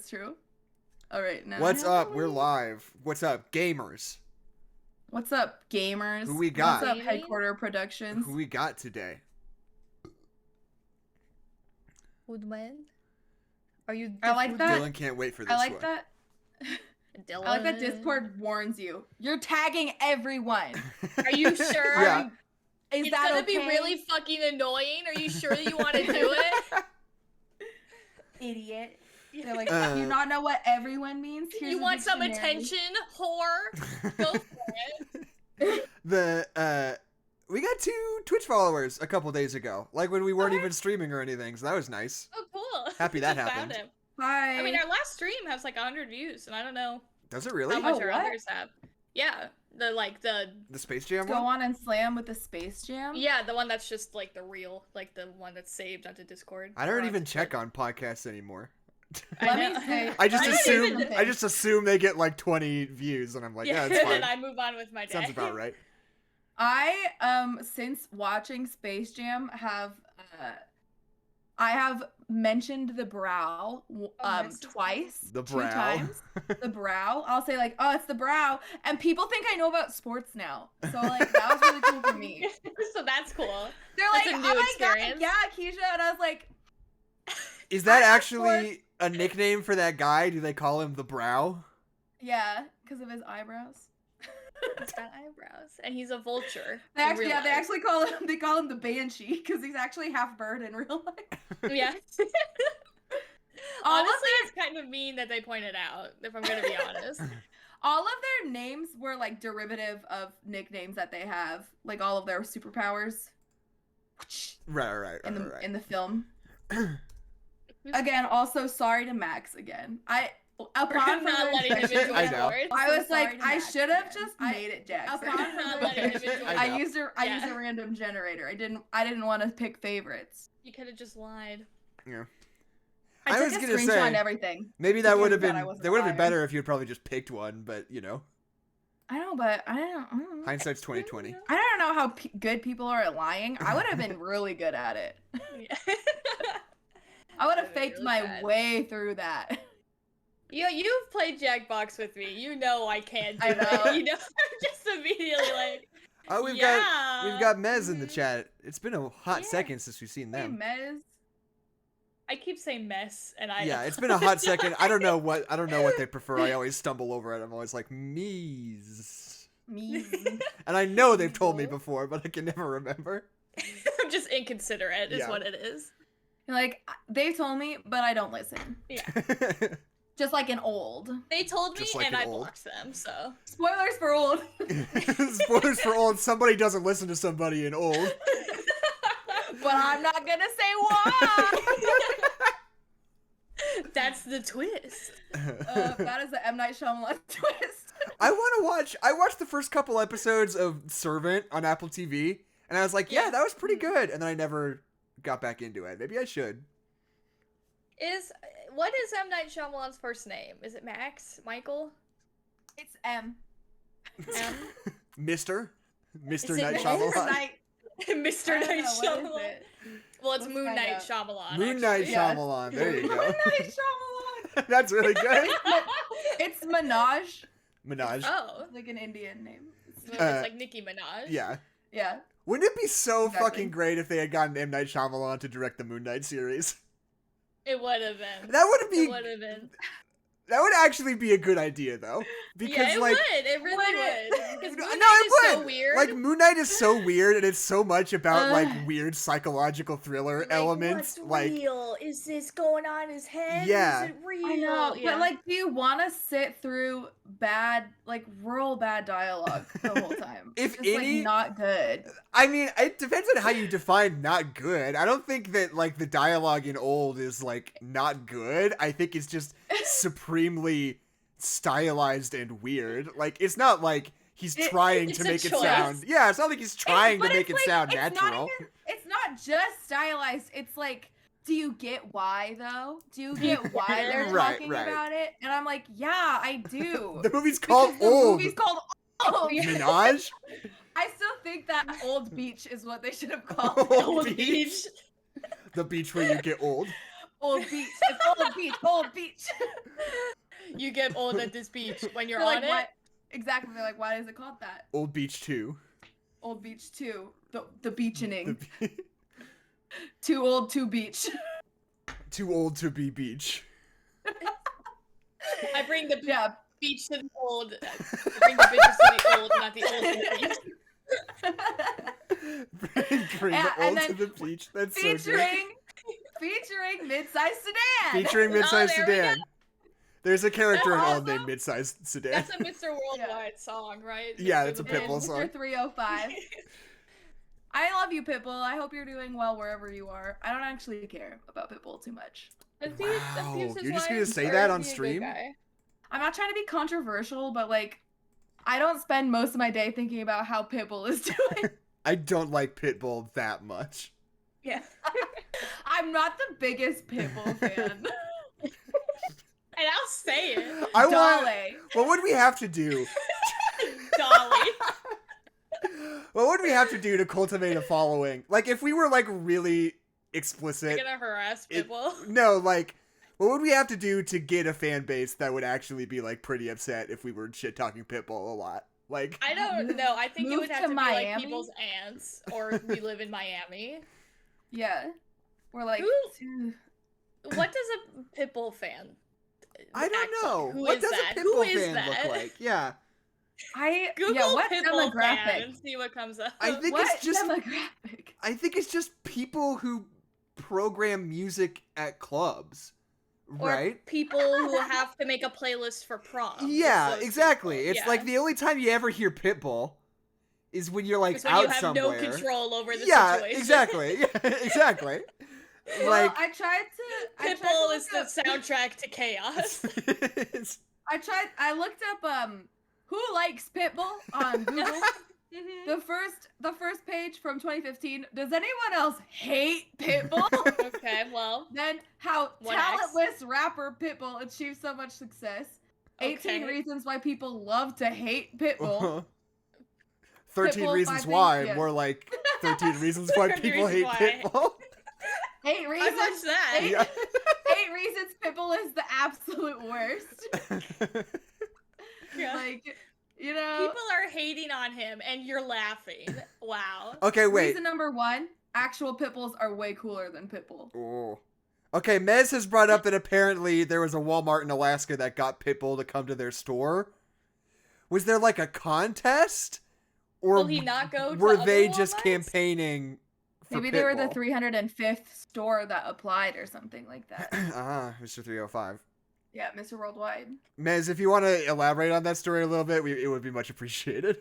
That's true. All right, now. What's up? We're live. What's up, gamers? What's up, gamers? Who we got? What's up, Headquarter Productions? Who we got today? Woodman? Are you? I like that. Dylan can't wait for this I like one. that. Dylan. I like that Discord warns you. You're tagging everyone. Are you sure? Yeah. Is It's that gonna okay? be really fucking annoying. Are you sure that you want to do it? Idiot. They're like, do you not know what everyone means? Here's You a want some dictionary." attention, whore? Go for it. We got 2 Twitch followers a couple days ago, like when we weren't even streaming or anything, so that was nice. Oh, cool. Happy that Just found happened. him. Hi. I mean, our last stream has like 100 views, and I don't know Does it really? how much Oh, our what? others have. Yeah, the The Space Jam Go one? on and slam with the Space Jam. yeah, the one that's just like the real, like the one that's saved onto Discord. I or don't onto even check Twitch. on podcasts anymore. Let know. me say. I just I don't assume even- I just assume they get like 20 views, and I'm like, yeah, that's and fine. then I move on with my day. Sounds about right. I since watching Space Jam I have mentioned the brow that's twice. The 2 brow. times. The brow. I'll say like, oh, it's the brow, and people think I know about sports now. So like that was really cool for me. So that's cool. They're That's like, a oh new my experience. god, yeah, Keisha, and I was like, Is that I have actually a nickname for that guy? Do they call him the Brow? yeah, because of his eyebrows. He's got eyebrows, and he's a vulture. They in actually, real yeah, they life. actually call him the Banshee because he's actually half bird in real life. Yeah. All of Honestly, it's kind of mean that they pointed out, if I'm gonna be honest. All of their names were like derivative of nicknames that they have, like all of their superpowers Right. in the film. Again, also sorry to Max again. Upon not further letting him inspection, into I his know. words. I was sorry Oh to like, I Max should have again. just made it Jackson. Upon not letting him into his I I know. used a random generator. I didn't want to pick favorites. You could have just lied. Yeah. I was took a gonna screenshot say, and everything. Maybe that You would have thought been I wasn't that would have been lying. better if you had probably just picked one, but you know, I know, but I don't know. hindsight's 2020. I don't know how good people are at lying. I would have been really good at it. Yeah. I would have Would've been faked really my bad. way through that. You've played Jackbox with me. You know I can't do I know. it. You know, I'm just immediately like, Oh, we've yeah. got Mez in the mhm. chat. It's been a hot Yeah. second since we've seen Hey, them. Mez. I keep saying mess, and I Yeah, it's been a hot second. I don't know what they prefer. I always stumble over it. I'm always like me's, Me. and I know they've told me Measles. before, but I can never remember. I'm just inconsiderate, is Yeah. what it is. Like, they told me, but I don't listen. Yeah. Just like an old. They told me, Just like and an I old. blocked them, so. Spoilers for old. Spoilers for old. Somebody doesn't listen to somebody in old. But I'm not gonna say why. That's the twist. That is the M. Night Shyamalan twist. I watched the first couple episodes of Servant on Apple TV, and I was like, yeah, Yeah. that was pretty good. And then I never got back into it. Maybe I should. What is M. Night Shyamalan's first name? Is it Max? Michael? It's M. M? Mr. Is it Night Mr. Shyamalan. Night. Mr. I don't Night know, what is Shyamalan. it? Well, it's Let's Moon find Knight out. Shyamalan. Moon Knight actually. Yeah. Shyamalan. There you Moon go. Night Shyamalan. That's really good. It's Minaj. Minaj. Oh. It's like an Indian name. It's like Nicki Minaj. Yeah. Yeah. Wouldn't it be so Exactly. fucking great if they had gotten M. Night Shyamalan to direct the Moon Knight series? It would have been. That would It be. would have been. That would actually be a good idea, though. Because Yeah, it like. would. It really Would it? would. Because No, Moon it Knight is would. so weird. Like Moon Knight is so weird, and it's so much about like Ugh. weird psychological thriller Like, elements. What's Like, real? Is this going on in his head? Yeah. Is it real? I know, Yeah. but like, do you want to sit through real bad dialogue the whole time? If Just, any- like, not good. I mean, it depends on how you define not good. I don't think that like the dialogue in old is like not good. I think it's just supremely stylized and weird. Like, it's not like he's trying it's to a make it choice. sound. Yeah, it's not like he's trying to But make it's it like, sound it's natural. It's not just stylized. It's like, do you get why though? Do you get why they're Right, talking right. about it? And I'm like, yeah, I do. The movie's Because called the Old. movie's called Old. Minaj. I still think that Old Beach is what they should have called Old it. Beach. The beach where you get old. Old beach. It's old beach. Old beach. You get old at this beach when you're They're on like, it. why? Exactly. They're like, why is it called that? Old Beach 2. Old beach 2. The beachening. The Too old to beach. Too old to be beach. I bring the Yeah. beach to the old. I bring the bitches to the old, not the old to the beach. Bring Yeah, the and old then to the beach. That's so good. Featuring Midsize Sedan. Featuring Midsize there we Sedan. There's a character in That's Old named awesome. Midsize Sedan. That's a Mr. Worldwide song, right? Yeah, Mr. that's a the Pitbull Bull. song. Mr. 305. I love you, Pitbull. I hope you're doing well wherever you are. I don't actually care about Pitbull too much. Wow, Abuse his you're just gonna wife, say or that is on he a good stream? guy? I'm not trying to be controversial, but like, I don't spend most of my day thinking about how Pitbull is doing. I don't like Pitbull that much. Yeah. I'm not the biggest Pitbull fan. And I'll say it. I want. Dolly. What would we have to do? Dolly. What would we have to do to cultivate a following? Like, if we were like really You're explicit. gonna harass it- people. No, like, what would we have to do to get a fan base that would actually be like pretty upset if we were shit talking Pitbull a lot? Like, I don't know. I think it Move would have to to be like Miami? people's aunts, or we live in Miami. Yeah. We're like, Who- What does a Pitbull fan? I don't act know. like? Who What is does that? a Who Pitbull is fan that? look like? Yeah, Google yeah, what Pitbull fan demographic? and see what comes up. I think What it's just. demographic? I think it's just people who program music at clubs, Or right? people who have to make a playlist for prom. Yeah, It's those exactly. people. It's Yeah. like the only time you ever hear Pitbull is when you're like It's when out you have somewhere. no control over the Yeah, situation. exactly. Yeah, exactly. Well, Like, I tried to Pitbull look is the up- soundtrack to chaos. it's- I looked up who likes Pitbull on Google. Mhm. The first page from 2015. Does anyone else hate Pitbull? Okay, well, Then how What next? talentless rapper Pitbull achieved so much success. 18 Okay. reasons why people love to hate Pitbull. 13 Pitbull, reasons 5 why, things, yeah. more like 13 reasons why 13 people hate reasons why. Pitbull. 8 I reasons. watched that. Yeah. 8 reasons Pitbull is the absolute worst. Yeah. Like, you know. People are hating on him, and you're laughing. Wow. Okay, wait. Reason number 1: actual Pitbulls are way cooler than Pitbull. Oh. Okay, Mez has brought up that apparently there was a Walmart in Alaska that got Pitbull to come to their store. Was there like a contest? Or Will he not go to were other they just Walmarts? campaigning for Maybe they were the Pitbull? 305th store that applied or something like that. Mr. 305. Yeah, Mr. Worldwide. Mez, if you want to elaborate on that story a little bit, it would be much appreciated.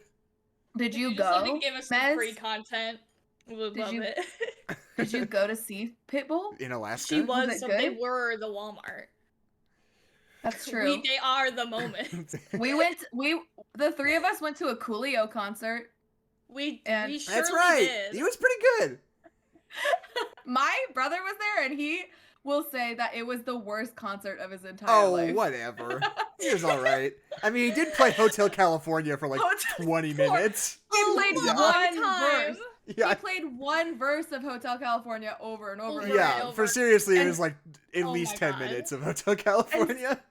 Did you just like go? to give us some Mez? free content? We would Did love you- it. Did you go to see Pitbull? In Alaska? She Was was, it so they good? were the Walmart. That's true. They are the moment. The three of us went to a Coolio concert. We And- we surely That's right. did. He was pretty good. My brother was there, and he will say that it was the worst concert of his entire Oh, life. whatever. He was all right. I mean, he did play Hotel California for like Hotel- 20 minutes. He played Yeah. one time. verse. Yeah, He played one verse of Hotel California over and over Over again. yeah. over. For seriously, it And- was like at Oh least my 10 God. minutes of Hotel California.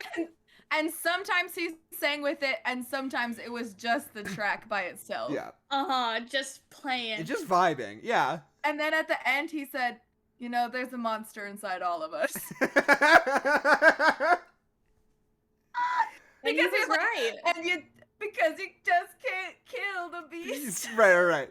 And sometimes he sang with it, and sometimes it was just the track by itself. Yeah, Just playing. and just vibing. Yeah. And then at the end, he said, "You know, there's a monster inside all of us." and he because was he's like- right. Because you just can't kill the beast. right.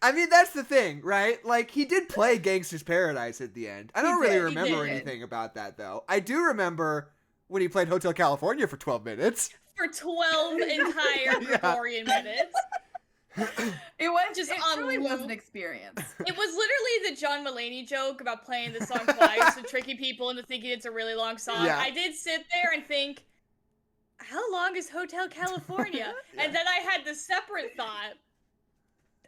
I mean, that's the thing, right? Like, he did play Gangster's Paradise at the end. I don't He really did, he remember did. anything about that, though. I do remember when he played Hotel California for 12 minutes. For 12 entire Yeah. Gregorian minutes. It on truly was loop. an experience. It was literally the John Mulaney joke about playing the song twice and tricking people into thinking it's a really long song. Yeah. I did sit there and think, how long is Hotel California? Yeah. And then I had the separate thought,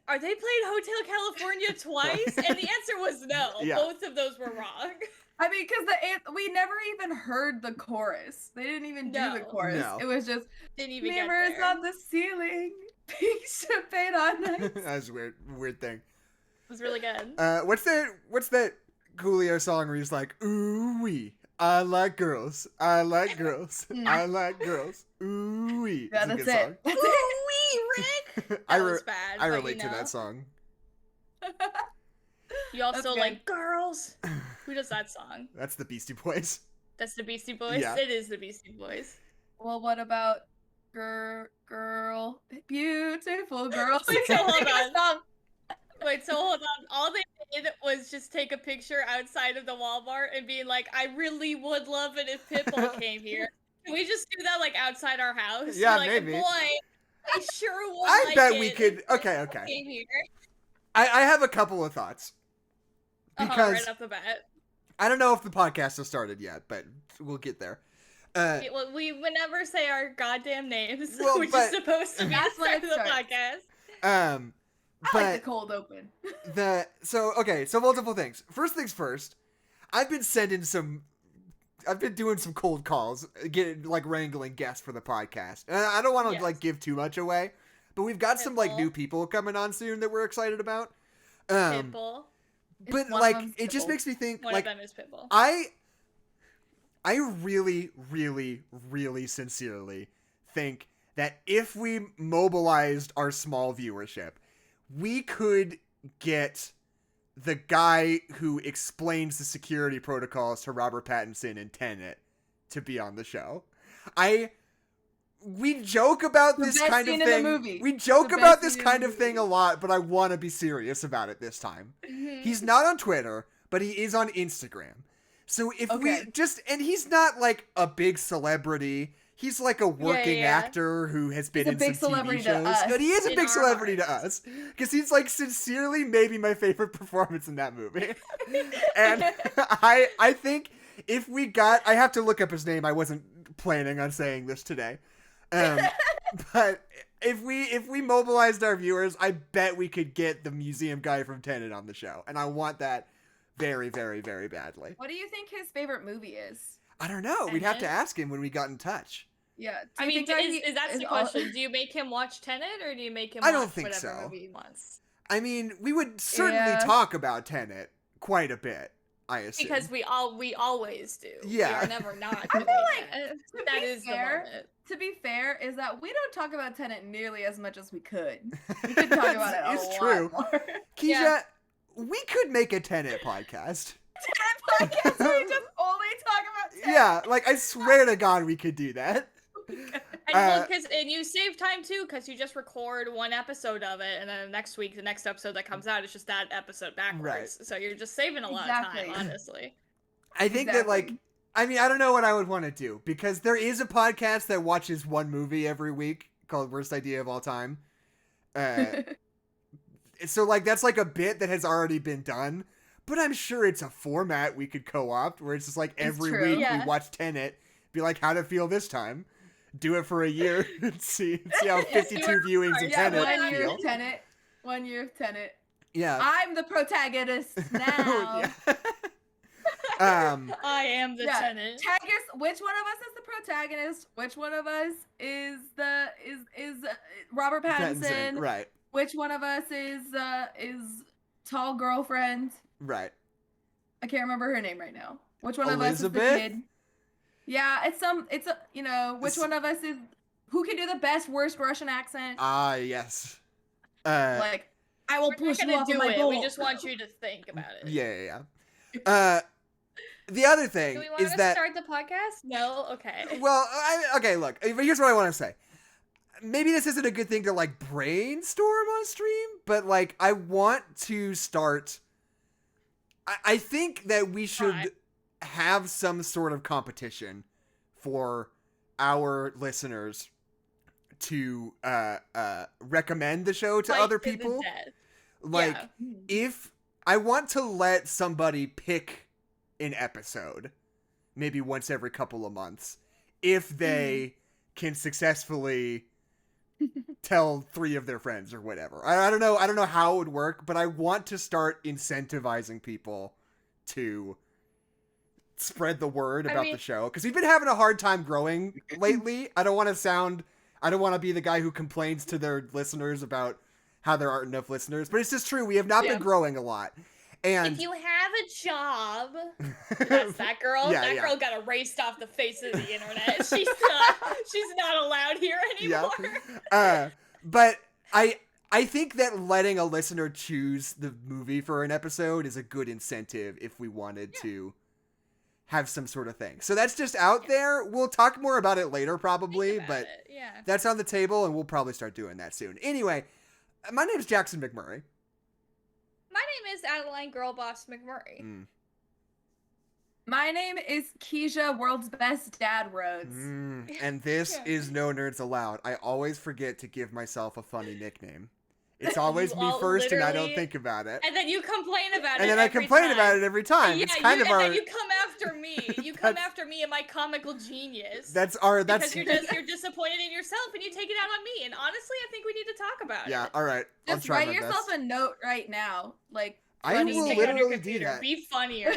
are they playing Hotel California twice? And the answer was no. Yeah. Both of those were wrong. I mean, because we never even heard the chorus. They didn't even do the No. chorus. No. It was just Didn't even get mirrors there. on the ceiling, pink champagne on ice. That was a weird thing. It was really good. What's that Collier song where he's like, ooh wee, I like girls, I like girls, I like girls, ooh wee. Yeah, It's a that's good it. song. That's Ooh-wee, Rick! That was bad, I but relate to that song. You also good. like girls? Who does that song? That's the Beastie Boys. That's the Beastie Boys? Yeah. It is the Beastie Boys. Well, what about girl, beautiful girl? Wait, so hold on. Wait, so hold on. All they did was just take a picture outside of the Walmart and being like, I really would love it if Pitbull came here. Can we just do that like outside our house? Yeah, like, maybe. Boy, I sure would I like bet it we if could. Pitbull Okay. Came here. I have a couple of thoughts. Because right off the bat. I don't know if the podcast has started yet, but we'll get there. Well, we would never say our goddamn names, Well, which but- is supposed to be the That's when start it of the starts. podcast. I like the But cold open. so multiple things. First things first, I've been doing some cold calls, wrangling guests for the podcast. And I don't want to Yes. give too much away, but we've got some Pitbull. new people coming on soon that we're excited about. Pitbull. But One of them's it just Pitbull. makes me think One of them is Pitbull. I really, really, really sincerely think that if we mobilized our small viewership, we could get the guy who explains the security protocols to Robert Pattinson in Tenet to be on the show. We joke about The this best kind of scene in the thing. movie. We joke The about best this scene in the kind of movie. thing a lot, but I want to be serious about it this time. Mhm. He's not on Twitter, but he is on Instagram. So if we Okay. and he's not like a big celebrity. He's like a working yeah. actor who has been He's a in big some TV celebrity to shows. us. But he is a In big our celebrity to hearts. us. Because he's like sincerely maybe my favorite performance in that movie. And I think if we got, I have to look up his name. I wasn't planning on saying this today. But if we mobilized our viewers, I bet we could get the museum guy from Tenet on the show. And I want that very, very, very badly. What do you think his favorite movie is? I don't know. We'd have to Tenet? ask him when we got in touch. Yeah. do I you mean, think is that the all- question? Do you make him watch Tenet or do you make him I don't watch think whatever so. movie he wants? I mean, we would certainly Yeah. talk about Tenet quite a bit, I assume. Because we always do. Yeah. We are never not I doing feel like, that. to That be is fair, the moment. To be fair, is that we don't talk about Tenet nearly as much as we could. We could talk about it a It's lot true. more. Keisha, Yeah. we could make a Tenet podcast. Tenet podcast where we just only talk about Tenet. Yeah, like I swear to God we could do that. And you save time too, because you just record one episode of it, and then next week, the next episode that comes out is just that episode backwards. So you're just saving a lot of Exactly. time, honestly. I think that Exactly. I mean, I don't know what I would want to do because there is a podcast that watches one movie every week called Worst Idea of All Time. So like that's like a bit that has already been done, but I'm sure it's a format we could co-opt where it's just like every true. week we Yeah. watch Tenet, be like, how'd it feel this time? Do it for a year and see how 52 viewings of Yeah, Tenet 1 year feel. of Tenet. 1 year of Tenet. Yeah. I'm the protagonist now. Yeah. I am the Yeah. Tenet. Tag us. Which one of us is the protagonist? Which one of us is Robert Pattinson? Right. Which one of us is tall girlfriend? Right. I can't remember her name right now. Which one of us is the Elizabeth? kid? Yeah, which one of us is who can do the best worst Russian accent? Ah, yes. Like, I will We're push not you gonna off of do my it. boat. We just want you to think about it. Yeah. The other thing Do we want is to that start the podcast? No? Okay. well, okay, look. Here's what I want to say. Maybe this isn't a good thing to like brainstorm on stream, but like I want to start. I think that we should Right. have some sort of competition for our listeners to recommend the show to Fight other to the people. death. Like, Yeah. if I want to let somebody pick an episode, maybe once every couple of months, if they can successfully tell 3 of their friends or whatever. I don't know how it would work, but I want to start incentivizing people to spread the word about the show, because we've been having a hard time growing lately. I don't want to be the guy who complains to their listeners about how there aren't enough listeners, but it's just true. We have not been growing a lot. And if you have a job, that's that girl. Yeah, that yeah. girl got erased off the face of the internet. She's not allowed here anymore. But I think that letting a listener choose the movie for an episode is a good incentive if we wanted to have some sort of thing. So that's just out there. We'll talk more about it later probably, but that's on the table and we'll probably start doing that soon. Anyway, my name is Jackson McMurray. My name is Adeline Girlboss McMurray. My name is Kezia, World's Best Dad Rhodes. And this is No Nerds Allowed. I always forget to give myself a funny nickname. It's always me first, and I don't think about it. And then you complain about it. And then I complain about it every time. Yeah, it's kind of and our. then you come after me. You come after me and my comical genius. That's because you're disappointed in yourself and you take it out on me. And honestly, I think we need to talk about it. Yeah. All right. Just I'll try write yourself a note right now, like. I will literally do that. Be funnier.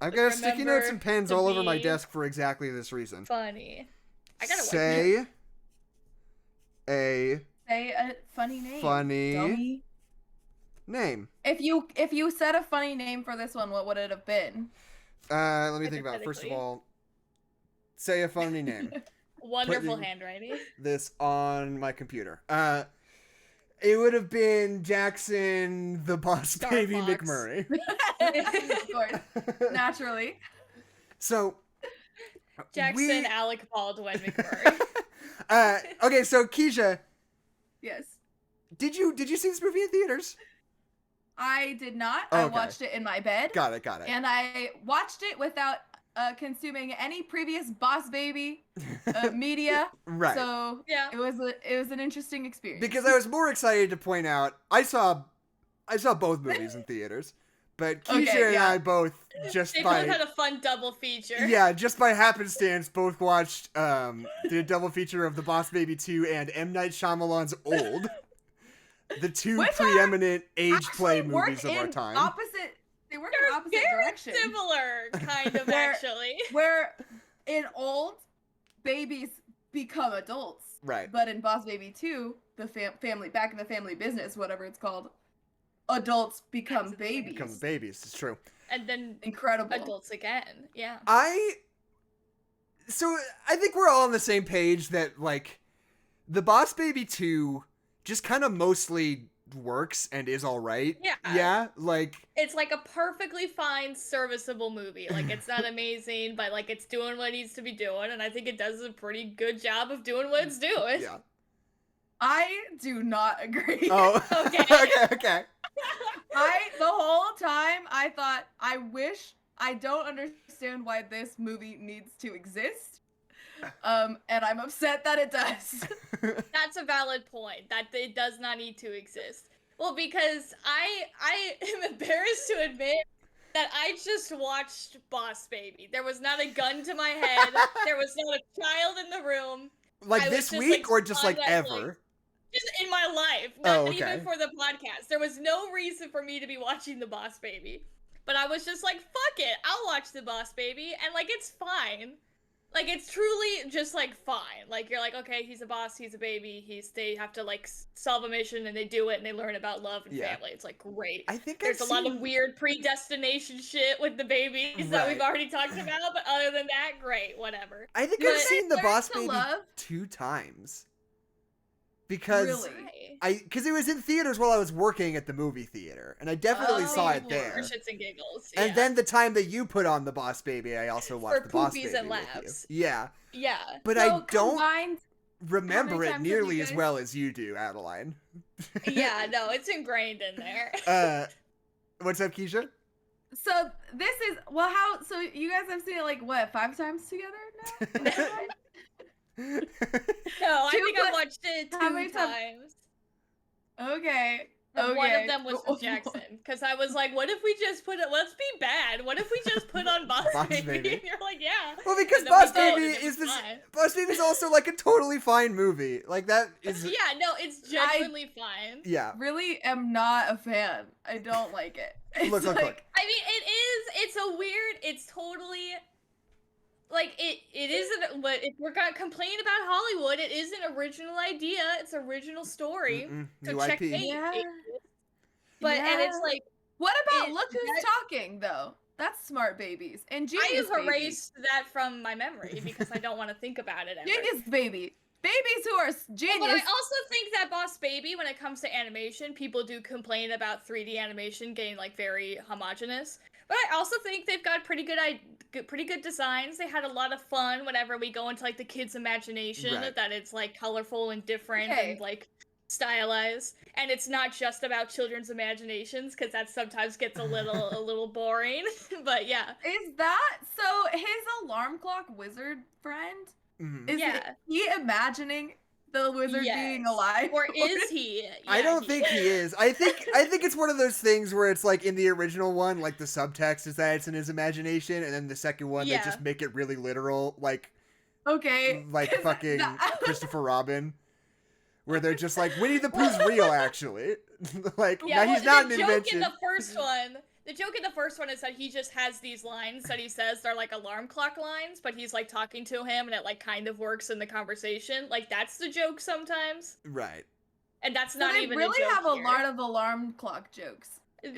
I've got sticky notes and pens all over my desk for exactly this reason. Funny. I gotta say a funny name. Funny dummy. Name. If you said a funny name for this one, what would it have been? Let me think about it. First of all, say a funny name. Wonderful handwriting. This on my computer. It would have been Jackson the Boss Baby McMurray. Of course. Naturally. So Jackson Alec Baldwin McMurray. Okay, so Kezia. Yes. Did you see this movie in theaters? I did not. Okay. I watched it in my bed. Got it. And I watched it without consuming any previous Boss Baby media. Right. So it was an interesting experience. Because I was more excited to point out I saw both movies in theaters, but Kezia and I both both had a fun double feature. Yeah, just by happenstance, both watched the double feature of The Boss Baby 2 and M. Night Shyamalan's Old, the two preeminent age play movies of our time. They work in opposite directions. Similar, kind of, actually. Where in Old, babies become adults. Right. But in Boss Baby 2, the family, back in the family business, whatever it's called, adults become babies. Become babies, it's true. And then incredible adults again. Yeah. So I think we're all on the same page that, like, the Boss Baby 2 just kind of mostly works and is all right. Yeah, like it's like a perfectly fine, serviceable movie. Like, it's not amazing, but like it's doing what it needs to be doing, and I think it does a pretty good job of doing what it's doing. Yeah. I do not agree. Oh, okay. The whole time I thought, I don't understand why this movie needs to exist. And I'm upset that it does. That's a valid point, that it does not need to exist. Well, because I am embarrassed to admit that I just watched Boss Baby. There was not a gun to my head. There was not a child in the room. Like this week or just like ever? Just in my life. Not even for the podcast. There was no reason for me to be watching the Boss Baby. But I was just like, fuck it. I'll watch the Boss Baby. And like, it's fine. Like, it's truly just, like, fine. Like, you're like, okay, he's a boss, he's a baby, they have to, like, solve a mission, and they do it, and they learn about love and family. It's, like, great. I think there's a lot of weird predestination shit with the babies that we've already talked about, but other than that, great, whatever. I think I've seen the Boss Baby 2 times. Because because it was in theaters while I was working at the movie theater, and I definitely saw it there. For shits and giggles. And then the time that you put on the Boss Baby, I also watched the Boss Baby and with laughs. you. Yeah. Yeah. But I don't remember it nearly as well as you do, Adeline. Yeah, no, it's ingrained in there. What's up, Kezia? So this is so you guys have seen it like what, 5 times together now? No, I think I watched it 2 times. Okay. One of them was with Jackson, because I was like, what if we just let's be bad. What if we just put on Boss Baby? And you're like, yeah. Well, because Boss Baby Boss Baby is also like a totally fine movie. Like that is. Yeah, no, it's genuinely fine. Yeah. Really am not a fan. I don't like it. Look. I mean, it's totally. Like, it isn't, but if we're gonna complain about Hollywood, it is an original idea, it's original story. So New checkmate. IP. Yeah. But, and it's like, What about Look Who's Talking, though? That's Smart Babies. And Genius I have Baby. erased that from my memory because I don't want to think about it ever. Genius Baby. Babies who are genius. But I also think that Boss Baby, when it comes to animation, people do complain about 3D animation getting like very homogenous. But I also think they've got pretty good designs. They had a lot of fun whenever we go into like the kids' imagination, Right. that it's like colorful and different Okay. and like stylized, and it's not just about children's imaginations, because that sometimes gets a little boring. But yeah, Is that so? His alarm clock wizard friend, Mhm. is Yeah. he imagining the wizard being Yes. alive? Or is he? I Yeah, don't think he is. I think it's one of those things where it's like in the original one, like the subtext is that it's in his imagination, and then the second one they Yeah. just make it really literal, like Okay. fucking that- Christopher Robin, where they're just like Winnie the Pooh's real, actually. Like Yeah, now he's well, not an the joke invention. in the first one. The joke in the first one is that he just has these lines that he says they're like alarm clock lines, but he's like talking to him and it like kind of works in the conversation. Like that's the joke sometimes, Right. and that's So not they even really a joke have a here. lot of alarm clock jokes. There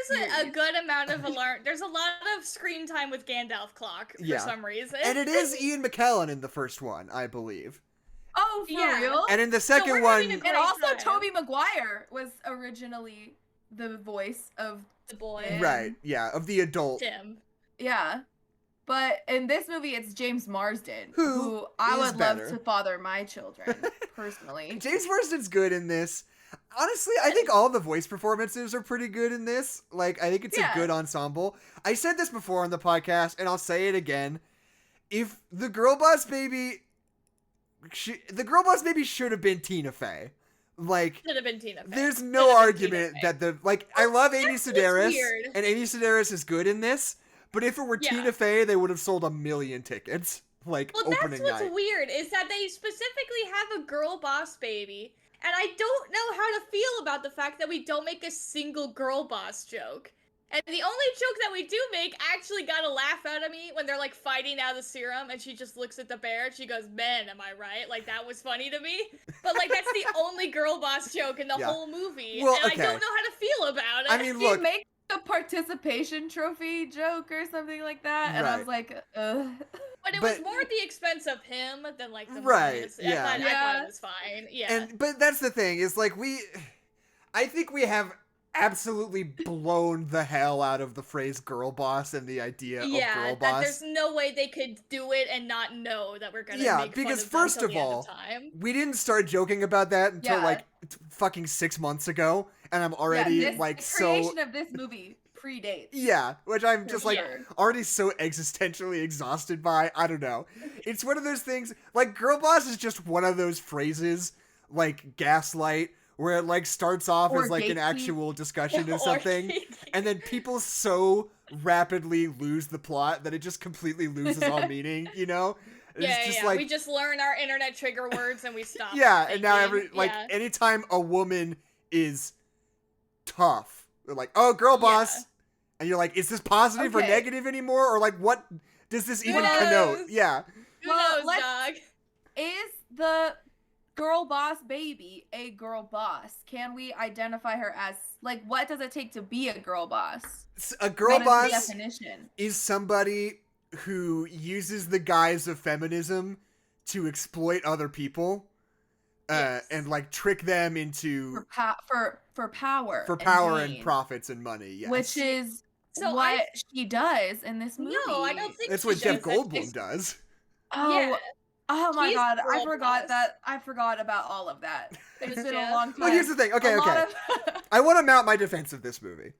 is a series. good amount of alarm. There's a lot of screen time with Gandalf clock for Yeah. some reason. And it is Ian McKellen in the first one, I believe. Oh, for Yeah. real? And in the we're second having one, a And great also, time. Tobey Maguire was originally the voice of the boy, right, yeah, of the adult. Tim. yeah. But in this movie, it's James Marsden, Who who I is would better. love to father my children, personally. James Marsden's good in this. Honestly, I think all the voice performances are pretty good in this. Like, I think it's Yeah. a good ensemble. I said this before on the podcast, and I'll say it again. If the Girl Boss Baby, the Girl Boss Baby should have been Tina Fey. Like, Should have been Tina Fey. there's Should no have been Tina argument Fey. that I love Amy That's Sedaris, weird. and Amy Sedaris is good in this. But if it were Yeah. Tina Fey, they would have sold 1 million tickets. Like, Well, that's opening what's night. weird, is that they specifically have a girl boss baby, and I don't know how to feel about the fact that we don't make a single girl boss joke. And the only joke that we do make actually got a laugh out of me when they're like fighting out of the serum, and she just looks at the bear and she goes, "Man, am I right?" Like that was funny to me. But like that's the only girl boss joke in the Yeah. whole movie, Well, and okay. I don't know how to feel about it. I mean, He look, make a participation trophy joke or something like that, and I Right. was like, ugh. but it was but- more at the expense of him than like the Right, movies. yeah. I thought Yeah. it was fine. Yeah. but that's the thing, is like I think we have absolutely blown the hell out of the phrase girl boss and the idea of girl that boss. there's no way they could do it and not know that we're gonna Yeah, make because fun of first them of till the all, end of time. We didn't start joking about that until Yeah. like fucking 6 months ago, and I'm already Yeah, the so creation of this movie predates. yeah, which I'm For just like sure. already so existentially exhausted by. I don't know. It's one of those things, like girl boss is just one of those phrases like gaslight, where it like starts off Or as like an gatekeep. actual discussion Or of something, and then people so rapidly lose the plot that it just completely loses all meaning, you know? It's Yeah, just yeah. like We just learn our internet trigger words and we stop. yeah, and now thinking. like Yeah. anytime a woman is tough, they're like, "Oh, girl boss," Yeah. and you're like, "Is this positive or Okay. negative anymore, or like what does this even knows? connote?" Yeah, Who Well, knows, let's- dog? Is the girl boss baby a girl boss? Can we identify her as, like, what does it take to be a girl boss? A girl What is boss the definition? is somebody who uses the guise of feminism to exploit other people, Yes. and like trick them into For power. for power and gain, profits and money. Yes, Which is So what she does in this movie. No, I don't think that's she what Jeff does. That's Goldblum just- does. Oh, Yeah. oh my She's god, I girl forgot boss. that. I forgot about all of that. It's been Yeah. a long time. Well, here's the thing. Okay, A lot okay. of- I want to mount my defense of this movie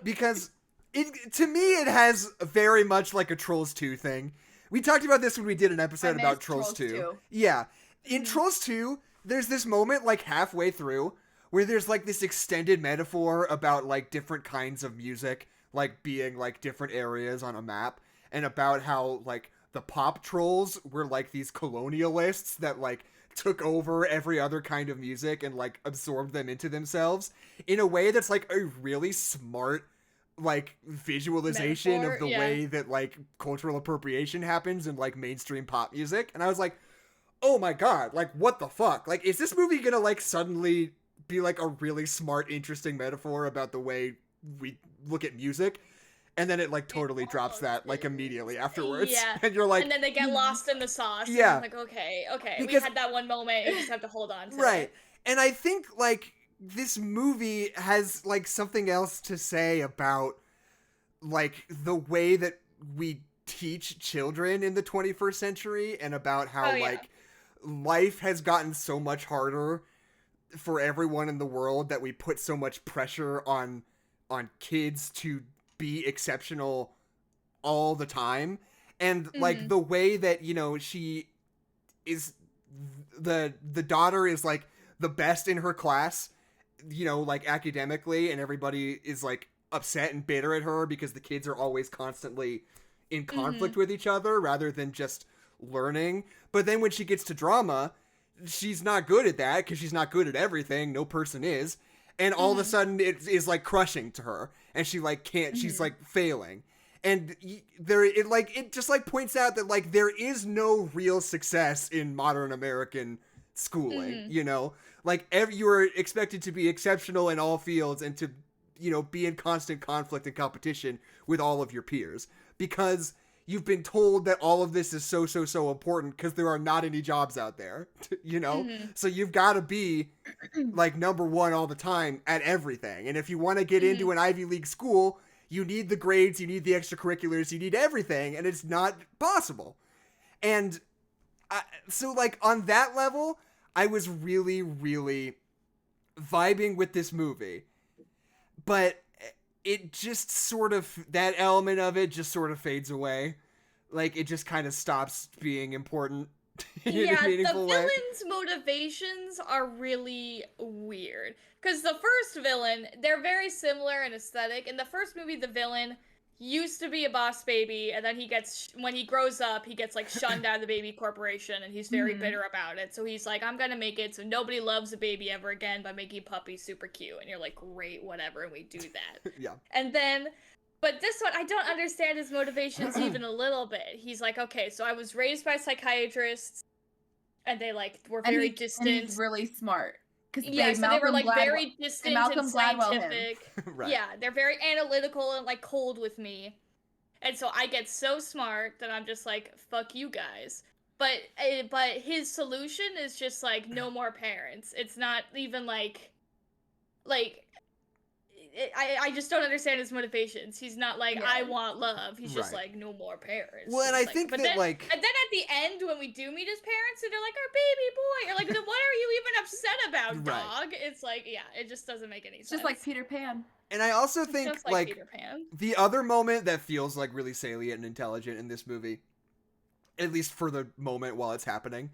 because to me it has very much like a Trolls 2 thing. We talked about this when we did an episode about missed Trolls 2. 2. Yeah. In Mhm. Trolls 2, there's this moment like halfway through where there's like this extended metaphor about like different kinds of music like being like different areas on a map, and about how like the pop trolls were like these colonialists that like took over every other kind of music and like absorbed them into themselves in a way that's like a really smart like visualization Metaphor, of the yeah. way that like cultural appropriation happens in like mainstream pop music. And I was like, oh my god, like what the fuck? Like, is this movie gonna like suddenly be like a really smart, interesting metaphor about the way we look at music. And then it like totally drops that like immediately afterwards. Yeah. And you're like, and then they get lost in the sauce. Yeah. And I'm like, okay, we Because- had that one moment. You just have to hold on to right. it. And I think like this movie has like something else to say about like the way that we teach children in the 21st century and about how like life has gotten so much harder for everyone in the world that we put so much pressure on kids to be exceptional all the time. And like the way that, you know, she is the daughter is like the best in her class, you know, like academically, and everybody is like upset and bitter at her because the kids are always constantly in conflict with each other rather than just learning. But then when she gets to drama, she's not good at that because she's not good at everything. No person is. And all of a sudden it is like crushing to her, and she like can't, she's like failing. And it just like points out that like there is no real success in modern American schooling, you know, like you are expected to be exceptional in all fields and to, you know, be in constant conflict and competition with all of your peers because you've been told that all of this is so important because there are not any jobs out there, you know? So you've got to be like number one all the time at everything. And if you want to get into an Ivy League school, you need the grades, you need the extracurriculars, you need everything, and it's not possible. And so like on that level, I was really, really vibing with this movie. But it just sort of, that element of it just sort of fades away. Like, it just kind of stops being important in a meaningful way. The villain's motivations are really weird. Because the first villain, they're very similar in aesthetic. In the first movie, the villain used to be a boss baby, and then he gets, when he grows up, he gets, like, shunned out of the baby corporation, and he's very bitter about it. So he's like, I'm gonna make it so nobody loves a baby ever again by making puppies super cute. And you're like, great, whatever, and we do that. Yeah. And then, but this one, I don't understand his motivations even a little bit. He's like, okay, so I was raised by psychiatrists, and they, like, were very distant. And he's really smart. Yeah, so they were like very distant and scientific. Right. Yeah, they're very analytical and like cold with me. And so I get so smart that I'm just like, fuck you guys. But his solution is just like no more parents. It's not even like I just don't understand his motivations. He's not like, I want love. He's just like, no more parents. Well, and I think that, then, like... And then at the end, when we do meet his parents, and they're like, our baby boy. You're like, then what are you even upset about, dog? It's like, yeah, it just doesn't make any sense. Just like Peter Pan. And I also think, just like Peter Pan. The other moment that feels, like, really salient and intelligent in this movie, at least for the moment while it's happening,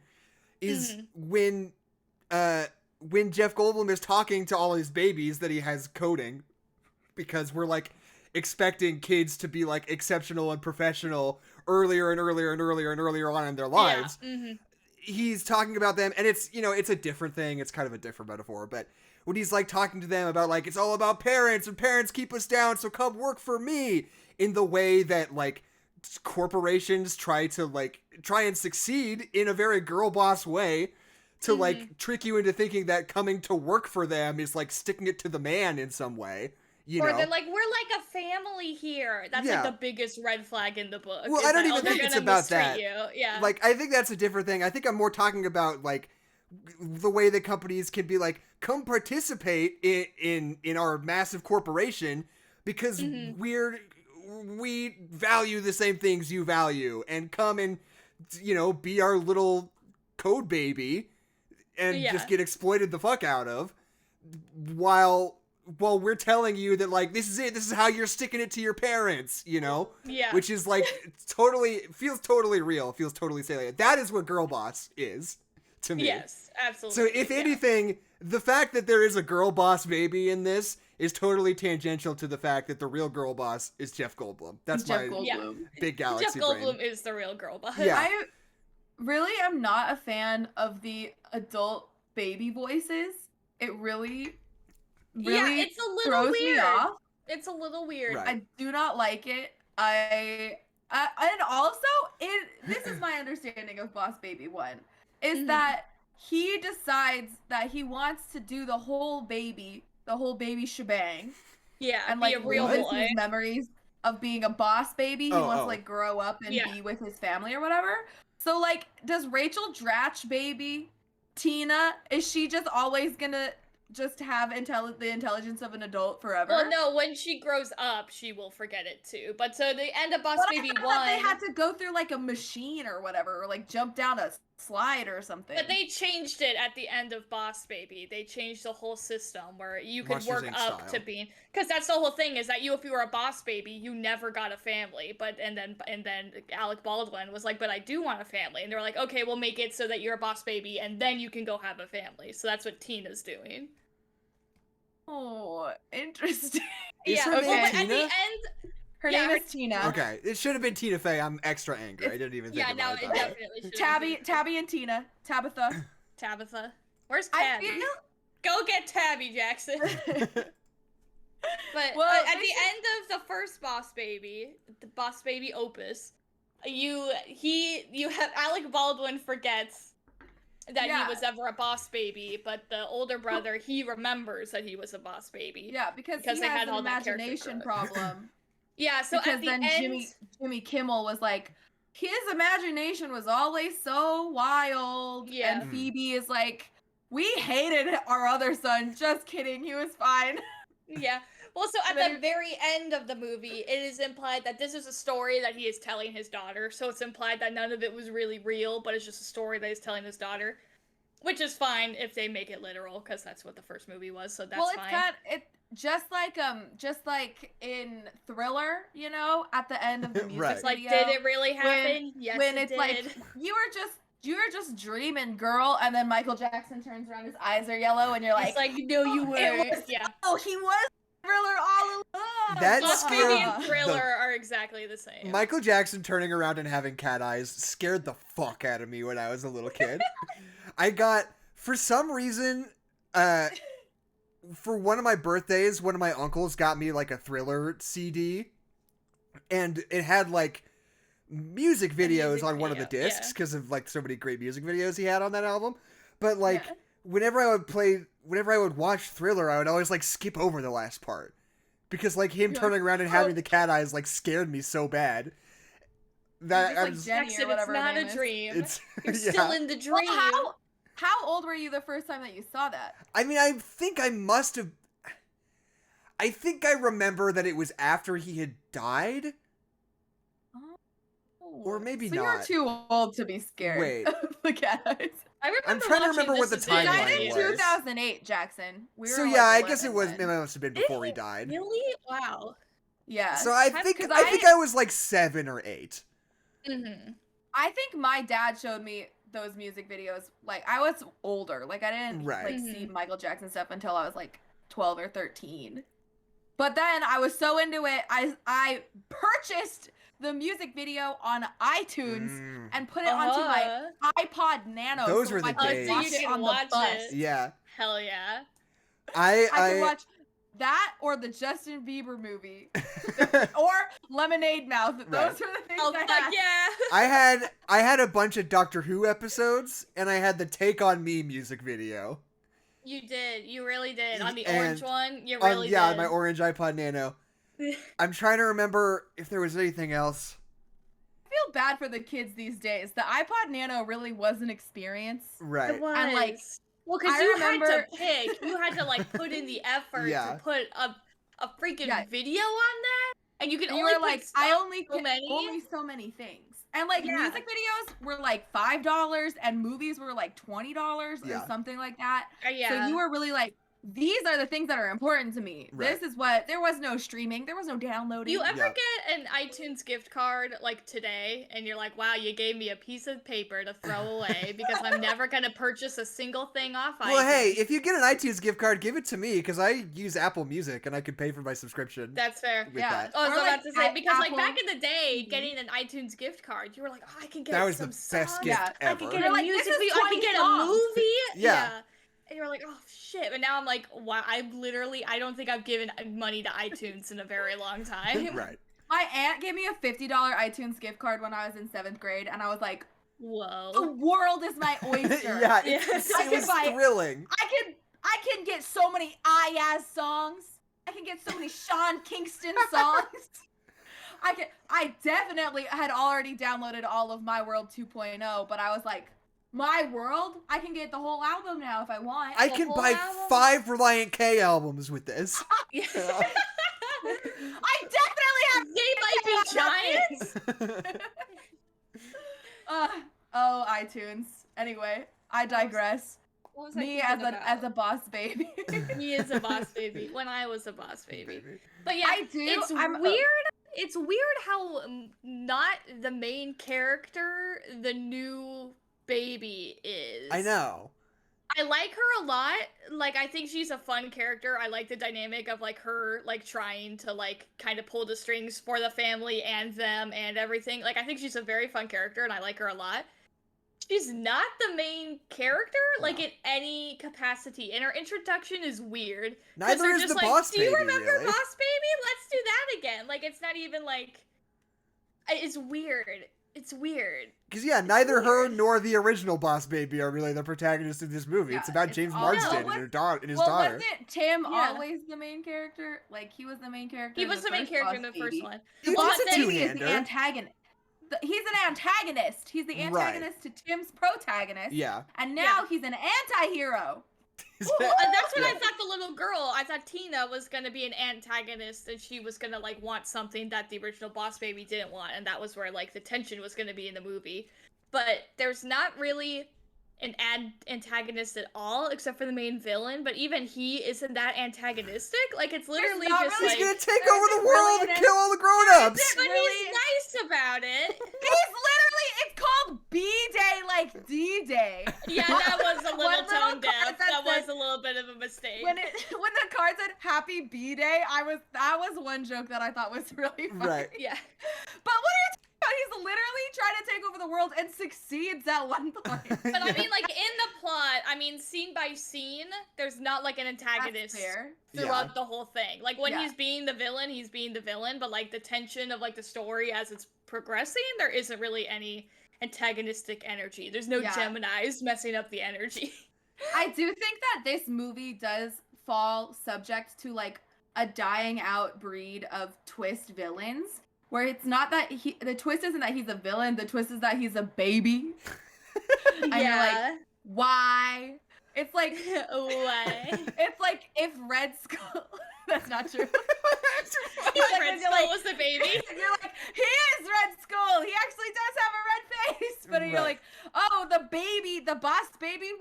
is when Jeff Goldblum is talking to all his babies that he has coding, because we're like expecting kids to be like exceptional and professional earlier and earlier and earlier and earlier on in their lives. Yeah. He's talking about them, and it's, you know, it's a different thing. It's kind of a different metaphor, but when he's like talking to them about like, it's all about parents and parents keep us down, so come work for me, in the way that like corporations try and succeed in a very girl boss way to like trick you into thinking that coming to work for them is like sticking it to the man in some way. You know? They're like, we're like a family here. That's like the biggest red flag in the book. Well, I don't even think it's about that. Yeah. Like, I think that's a different thing. I think I'm more talking about like the way that companies can be like, come participate in our massive corporation because we value the same things you value, and come and, you know, be our little code baby and just get exploited the fuck out of while we're telling you that, like, this is it. This is how you're sticking it to your parents, you know? Yeah. Which is, like, feels totally real. Feels totally salient. That is what Girl Boss is, to me. Yes, absolutely. So, if anything, the fact that there is a Girl Boss baby in this is totally tangential to the fact that the real Girl Boss is Jeff Goldblum. That's big galaxy Jeff Goldblum is the real Girl Boss. Yeah. I really am not a fan of the adult baby voices. It really it's a little throws weird. me off. It's a little weird. Right. I do not like it. And also, this is my understanding of Boss Baby 1, is that he decides that he wants to do the whole baby shebang, Yeah, and be like a real loses boy. his memories of being a boss baby. He wants to like grow up and be with his family or whatever. So like, does Rachel Dratch baby Tina, is she just always gonna just have the intelligence of an adult forever? Well, no, when she grows up, she will forget it too. But so the end of Boss Baby 1, that they had to go through like a machine or whatever, or like jump down a slide or something. but they changed it at the end of Boss Baby. They changed the whole system where you could Monsters, work Inc. up style. to being, because that's the whole thing, is that if you were a boss baby, you never got a family. But and then Alec Baldwin was like, but I do want a family, and they were like, okay, we'll make it so that you're a boss baby, and then you can go have a family. So that's what Tina's doing. Oh, interesting. Is her name but Tina? at the end, Her name is Tina. Okay, it should have been Tina Fey. I'm extra angry. I didn't even think yeah, about no, it. it definitely should. Tabby and Tina. Tabitha. Where's Tabby? Go get Tabby, Jackson. But well, at the end of the first Boss Baby, the Boss Baby opus, you have Alec Baldwin forgets that he was ever a boss baby, but the older brother, he remembers that he was a boss baby. Yeah, because he they has had an all that imagination problem. Yeah, so because at the then end, Jimmy Kimmel was like, his imagination was always so wild. Yeah. And Phoebe is like, we hated our other son. Just kidding, he was fine. Yeah. Well, so at the very end of the movie, it is implied that this is a story that he is telling his daughter. So it's implied that none of it was really real, but it's just a story that he's telling his daughter, which is fine if they make it literal, because that's what the first movie was. So that's fine. Well, just like in Thriller, you know, at the end of the music Right. It's like, video, did it really happen? Yes, when it it's did. like you were just dreaming, girl, and then Michael Jackson turns around, his eyes are yellow, and you're like, it's like, no, you were. Yeah. Oh, he was Thriller all along. That Boss Baby scared and Thriller are exactly the same. Michael Jackson turning around and having cat eyes scared the fuck out of me when I was a little kid. I got, for some reason, for one of my birthdays, one of my uncles got me like a Thriller CD, and it had like music videos on one of the discs because of like so many great music videos he had on that album. But like whenever I would watch Thriller, I would always like skip over the last part because like him turning around and having the cat eyes like scared me so bad. That like Jackson, it's not a dream. You're still in the dream. Well, how old were you the first time that you saw that? I mean, I think I remember that it was after he had died. Or maybe so not. You're too old to be scared. Wait. Of the cat eyes. I'm trying to remember what the timeline was. He died in 2008, Jackson. So yeah, I guess it must have been before he died. Really? Wow. Yeah. So I think I was like 7 or 8. Mm-hmm. I think my dad showed me those music videos. Like I was older. Like I didn't like see Michael Jackson stuff until I was like 12 or 13. But then I was so into it, I purchased the music video on iTunes and put it onto my iPod Nano. Those were the days. So you can watch it. Yeah. Hell yeah. I could watch that or the Justin Bieber movie or Lemonade Mouth. Those were the things I had. Yeah. I had a bunch of Doctor Who episodes, and I had the Take On Me music video. You did. You really did. On the orange one, you really did. Yeah, my orange iPod Nano. I'm trying to remember if there was anything else. I feel bad for the kids these days. The iPod Nano really was an experience. Right. It was. And like, well, because you had to pick. You had to like put in the effort to put a freaking video on that, and you can only like only so many things. And like music videos were like $5 and movies were like $20 or something like that. So you were really like, these are the things that are important to me. Right. This is what, there was no streaming, there was no downloading. You ever get an iTunes gift card like today and you're like, wow, you gave me a piece of paper to throw away because I'm never going to purchase a single thing off iTunes. Well, hey, if you get an iTunes gift card, give it to me because I use Apple Music and I can pay for my subscription. That's fair. That. Oh, so that's to say, because like back in the day, getting an iTunes gift card, you were like, oh, I can get that was some the best gift ever. I can get a music video, I can get a movie. Yeah. And you're like, oh shit. But now I'm like, wow, I don't think I've given money to iTunes in a very long time. Right. My aunt gave me a $50 iTunes gift card when I was in 7th grade, and I was like, whoa. The world is my oyster. It was thrilling. I can get so many IAS songs I can get so many Sean Kingston songs. I definitely had already downloaded all of My World 2.0, but I was like, My World? I can get the whole album now if I want. I can buy 5 Reliant K albums with this. I definitely have. They might be giants. Oh, iTunes. Anyway, I digress. Me as a boss baby. Me as a boss baby. When I was a boss baby. But yeah, it's I'm weird. It's weird how not the main character the new baby is. I know. I like her a lot. Like, I think she's a fun character. I like the dynamic of, like, her, like, trying to, like, kind of pull the strings for the family and them and everything. Like, I think she's a very fun character, and I like her a lot. She's not the main character, like, in any capacity, and her introduction is weird. Neither is the boss baby, do you remember really? Boss Baby? Let's do that again. Like, it's not even, like... It's weird. It's weird. Because, yeah, neither her nor the original Boss Baby are really the protagonist of this movie. Yeah, it's about James Marsden and his daughter. Wasn't Tim always the main character? Like, he was the main character. He was the main character in the first one. He was a two-hander. The antagonist. He's an antagonist. He's the antagonist to Tim's protagonist. Yeah. And now he's an anti-hero. That's what I thought the little girl, I thought Tina was going to be an antagonist and she was going to, like, want something that the original Boss Baby didn't want, and that was where, like, the tension was going to be in the movie. But there's not really an antagonist at all, except for the main villain, but even he isn't that antagonistic. Like, it's literally just he's like... He's gonna take over the world and kill all the grown-ups! But he's nice about it. He's literally, it's called B-Day, like D-Day. Yeah, that was a little tone deaf. That was a little bit of a mistake. When the card said Happy B-Day, that was one joke that I thought was really funny. Right. Yeah. But what are you talking about? He's literally trying to take over the world and succeeds at one point. But I mean, like, in the plot, I mean, scene by scene, there's not, like, an antagonist throughout the whole thing. Like, when he's being the villain, but, like, the tension of, like, the story as it's progressing, there isn't really any antagonistic energy. There's no Geminis messing up the energy. I do think that this movie does fall subject to, like, a dying out breed of twist villains. Where it's not that the twist isn't that he's a villain, the twist is that he's a baby. And you're like, why? It's like, why? It's like if Red Skull, that's not true. Red Skull was the baby. You're like, he is Red Skull. He actually does have a red face. But you're like, oh, the boss baby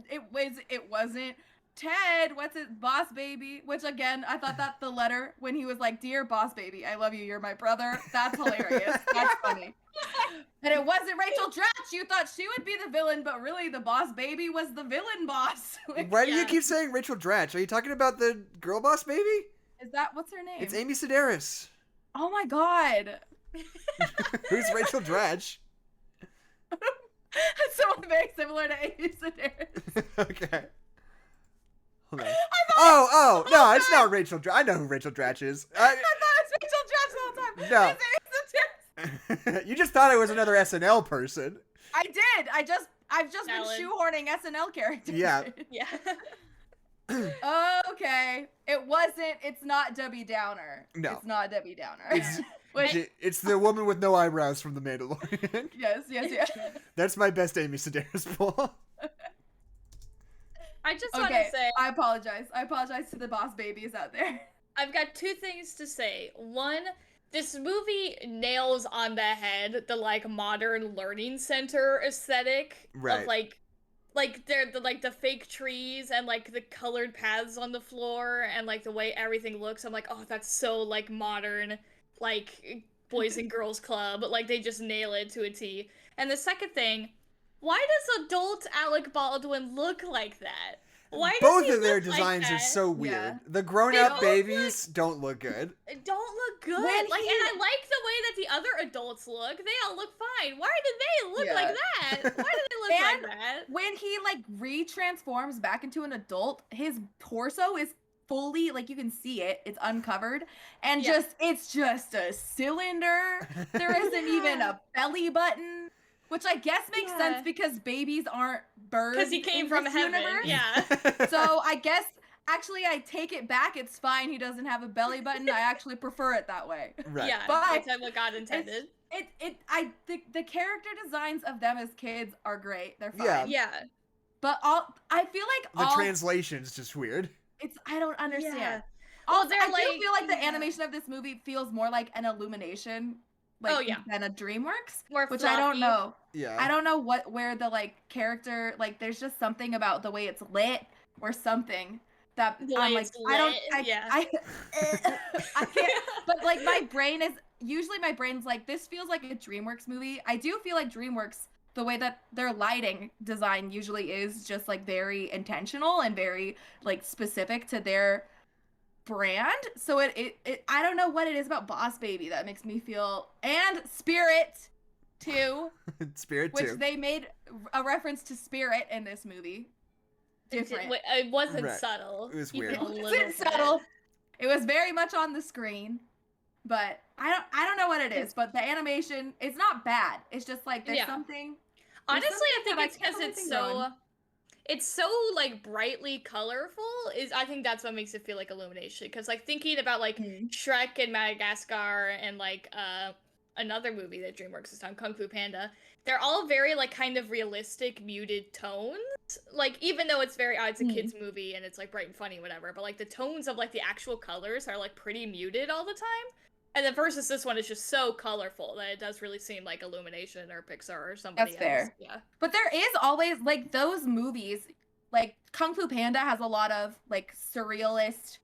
it wasn't Ted, what's it, Boss Baby, which again, I thought that the letter when he was like, Dear Boss Baby, I love you, you're my brother, that's hilarious. That's funny. And it wasn't Rachel Dratch. You thought she would be the villain, but really the Boss Baby was the villain boss. Why do you keep saying Rachel Dratch? Are you talking about the girl Boss Baby? Is that, what's her name? It's Amy Sedaris. Oh my god. Who's Rachel Dratch? Someone very similar to Amy Sedaris. Okay. Hold on. Oh, no, it's not Rachel Dratch. I know who Rachel Dratch is. I thought it was Rachel Dratch the whole time. No. You just thought it was another SNL person. I did. I've just been shoehorning SNL characters. Yeah. Yeah. Okay. It's not Debbie Downer. No. It's not Debbie Downer. It's the woman with no eyebrows from The Mandalorian. Yes. That's my best Amy Sedaris pull. I just want to say... I apologize. I apologize to the boss babies out there. I've got two things to say. One, this movie nails on the head the, like, modern learning center aesthetic. Right. Of, like the fake trees and, like, the colored paths on the floor and, like, the way everything looks. I'm like, oh, that's so, like, modern, like, Boys and Girls Club. Like, they just nail it to a T. And the second thing... Why does adult Alec Baldwin look like that? Why does Both he of their look designs like are that? so weird. Yeah. The grown-up babies don't look good. Don't look good. And I like the way that the other adults look. They all look fine. Why did they look like that? Why do they look like that? When he, like, re-transforms back into an adult, his torso is fully, like, you can see it. It's uncovered. And it's just a cylinder. There isn't even a belly button. Which I guess makes sense because babies aren't birds. Because he came from heaven. Universe. Yeah. So I guess actually, I take it back. It's fine. He doesn't have a belly button. I actually prefer it that way. Right. Yeah, But that's what God intended. The character designs of them as kids are great. They're fine. Yeah. Yeah. But I feel like The translation's just weird. I don't understand. Yeah. Also, Well, they're I feel like the animation of this movie feels more like an Illumination, than a DreamWorks, More which floppy. I don't know. Yeah. I don't know where the character, there's just something about the way it's lit or something that I'm like, I can't. But my brain's like, this feels like a DreamWorks movie. I do feel like DreamWorks, the way that their lighting design usually is just very intentional and very specific to their brand. So it I don't know what it is about Boss Baby that makes me feel, and Spirit too. Spirit which too. They made a reference to Spirit in this movie. Different. It wasn't subtle. It was weird. It wasn't subtle. It was very much on the screen. But I don't know what it is, but the animation, it's not bad. It's just there's something. Honestly, I think it's because it's so brightly colorful. I think that's what makes it feel like Illumination. Because thinking about Shrek and Madagascar and another movie that DreamWorks has done, Kung Fu Panda, they're all very kind of realistic, muted tones. Even though it's it's a kids movie and it's bright and funny, whatever. But the tones of the actual colors are pretty muted all the time. And then versus this one is just so colorful that it does really seem like Illumination or Pixar or somebody else. That's fair. Yeah. But there is always those movies, Kung Fu Panda has a lot of surrealist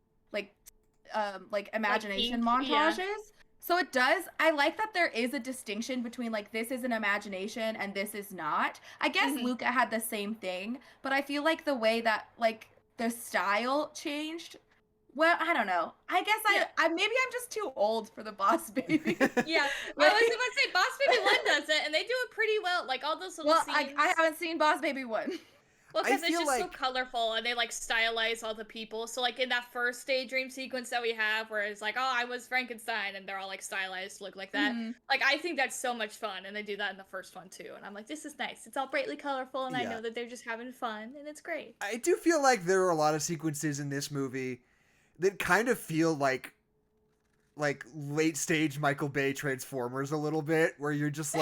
imagination montages. Yeah. So it does. I like that there is a distinction between this is an imagination and this is not. I guess Luca had the same thing, but I feel like the way that the style changed. Well, I don't know. I guess I maybe I'm just too old for the Boss Baby. Yeah, I was about to say Boss Baby 1 does it, and they do it pretty well. All those little scenes. I haven't seen Boss Baby 1. Well, because it's just so colorful, and they stylize all the people. So in that first daydream sequence that we have, where it's I was Frankenstein, and they're all stylized to look like that. I think that's so much fun, and they do that in the first one too. And I'm like, this is nice. It's all brightly colorful, and I know that they're just having fun, and it's great. I do feel like there are a lot of sequences in this movie that kind of feel like late stage Michael Bay Transformers a little bit, where you're just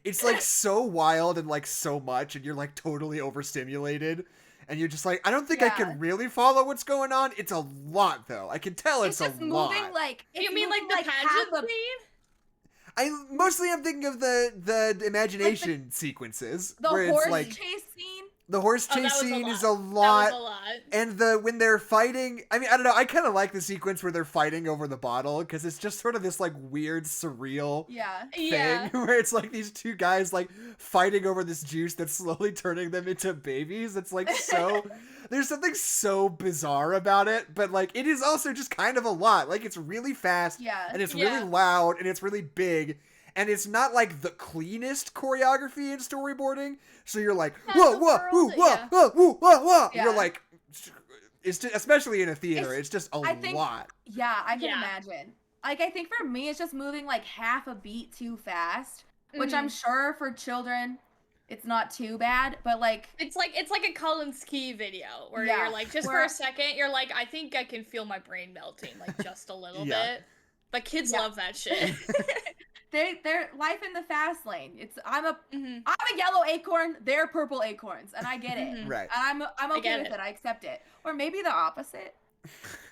it's so wild and so much, and you're totally overstimulated, and you're just I don't think I can really follow what's going on. It's a lot though. I can tell it's a lot. You mean the pageant scene? I mostly am thinking of the imagination sequences. The where horse it's chase scene. The horse chase scene is a lot. That was a lot. And when they're fighting, I mean, I don't know, I kind of like the sequence where they're fighting over the bottle, because it's just sort of this weird, surreal thing, where it's these two guys fighting over this juice that's slowly turning them into babies. It's so, there's something so bizarre about it, but it is also just kind of a lot. It's really fast, and it's really loud, and it's really big. And it's not the cleanest choreography in storyboarding. So you're whoa, whoa, whoa, whoa, whoa, whoa, whoa, whoa. You're it's just, especially in a theater, it's just a lot. Yeah, I can imagine. I think for me, it's just moving half a beat too fast, which I'm sure for children, it's not too bad. But it's like a Colin Ski video where you're just for a second, you're I think I can feel my brain melting just a little bit. But kids love that shit. They're life in the fast lane. I'm a yellow acorn, they're purple acorns, and I get it. Right. And I'm okay with it. I accept it. Or maybe the opposite.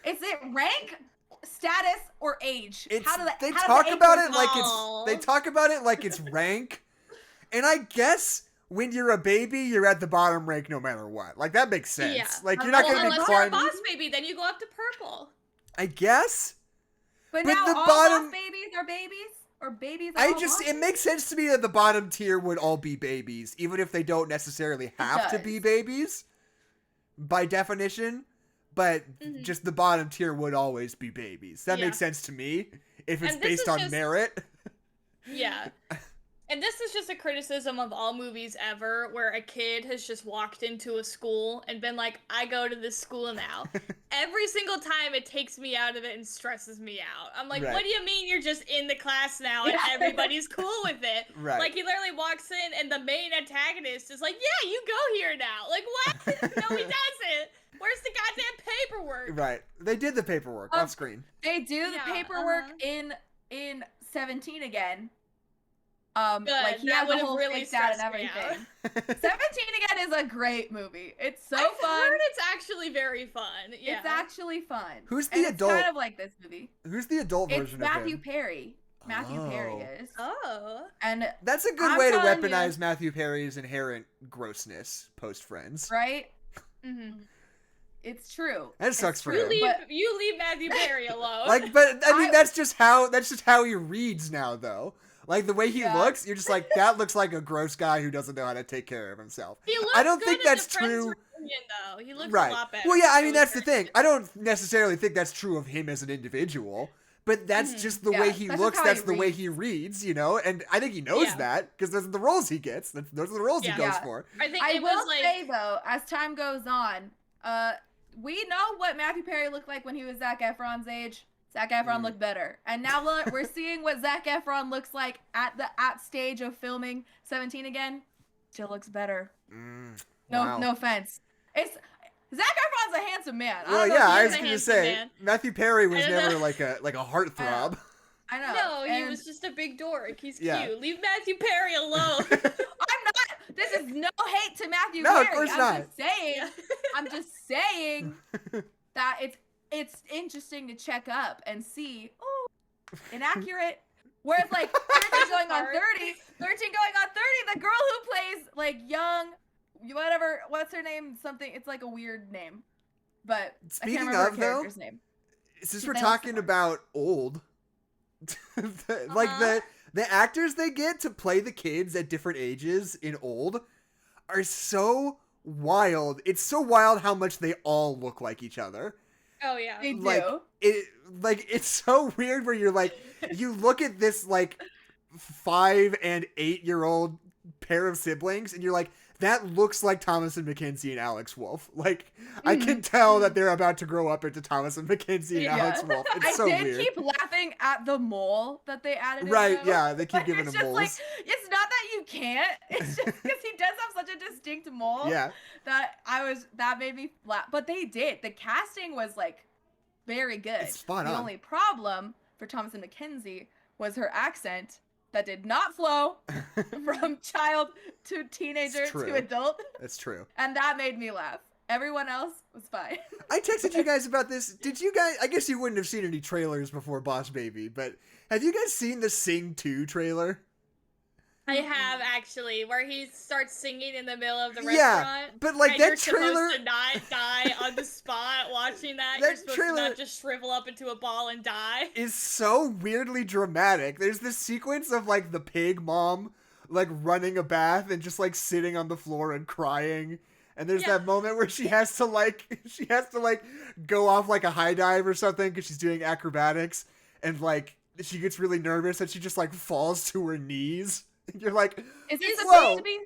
Is it rank, status, or age? They talk about it like it's rank. And I guess when you're a baby, you're at the bottom rank no matter what. That makes sense. Yeah. You're not going to be unless you're a Boss Baby, then you go up to purple. I guess. But now all Boss Babies are babies? Or babies it makes sense to me that the bottom tier would all be babies, even if they don't necessarily have to be babies by definition, but just the bottom tier would always be babies. That makes sense to me if it's based on merit. Yeah. And this is just a criticism of all movies ever, where a kid has just walked into a school and been I go to this school now. Every single time it takes me out of it and stresses me out. I'm what do you mean you're just in the class now and everybody's cool with it? Right. He literally walks in and the main antagonist is yeah, you go here now. What? No, he doesn't. Where's the goddamn paperwork. Right. They did the paperwork off screen. They do the paperwork in 17 again. Good. Like he has the whole really faked out and everything. 17 again is a great movie. It's so fun. I've heard it's actually very fun. Yeah. It's actually fun. Who's the adult? It's kind of like this movie. Who's the adult version it's of Matthew him? Perry. Matthew Perry is. Oh. And that's a good way to weaponize Matthew Perry's inherent grossness post Friends. Right? Mm-hmm. It's true. That sucks for him. You leave Matthew Perry alone. But I mean, that's just how he reads now, though. Like the way he looks, you're just like, that looks like a gross guy who doesn't know how to take care of himself. He looks I don't good think in that's the Friends true. reunion, though. He looks Right. a lot better. Well, yeah, I mean, that's the thing. I don't necessarily think that's true of him as an individual, but that's just the way he looks. That's the way he reads, you know? And I think he knows that because those are the roles he gets. Those are the roles he goes for. I will say, though, as time goes on, we know what Matthew Perry looked like when he was Zac Efron's age. Zac Efron looked better. And now we're seeing what Zac Efron looks like at stage of filming 17 again. Still looks better. No offense. Zac Efron's a handsome man. Well, yeah, I was gonna say Matthew Perry was never like a heartthrob. I know. No, he was just a big dork. He's cute. Leave Matthew Perry alone. I'm not. This is no hate to Matthew Perry. No, of course not. I'm just saying that it's interesting to check up and see. Oh, inaccurate. Whereas like 13 going on 30, the girl who plays like young, whatever, what's her name? Something. It's like a weird name, but speaking I can't remember of her character's name. Since we're talking about old. Like the actors they get to play the kids at different ages in old are so wild. It's so wild how much they all look like each other. Oh yeah. They do. It's so weird where you're like, you look at this like 5 and 8-year-old pair of siblings and you're like, that looks like Thomas and Mackenzie and Alex Wolff. Like, I can tell that they're about to grow up into Thomas and Mackenzie and Alex Wolff. It's so weird. I did keep laughing at the mole that they added. Right, yeah, they keep giving him moles. Like, it's not that you can't. It's just because he does have such a distinct mole. Yeah. That made me laugh. But they did. The casting was like very good. It's spot on. The only problem for Thomas and Mackenzie was her accent. That did not flow from child to teenager to adult. That's true. And that made me laugh. Everyone else was fine. I texted you guys about this. Did you guys, I guess you wouldn't have seen any trailers before Boss Baby, but have you guys seen the Sing 2 trailer? I have actually, where he starts singing in the middle of the restaurant. Yeah, but like that trailer. You're supposed to not die on the spot watching that. You're supposed to not just shrivel up into a ball and die. Is so weirdly dramatic. There's this sequence of like the pig mom like running a bath and just like sitting on the floor and crying. And there's that moment where she has to go off like a high dive or something because she's doing acrobatics and like she gets really nervous and she just like falls to her knees. You're like, is this supposed to be?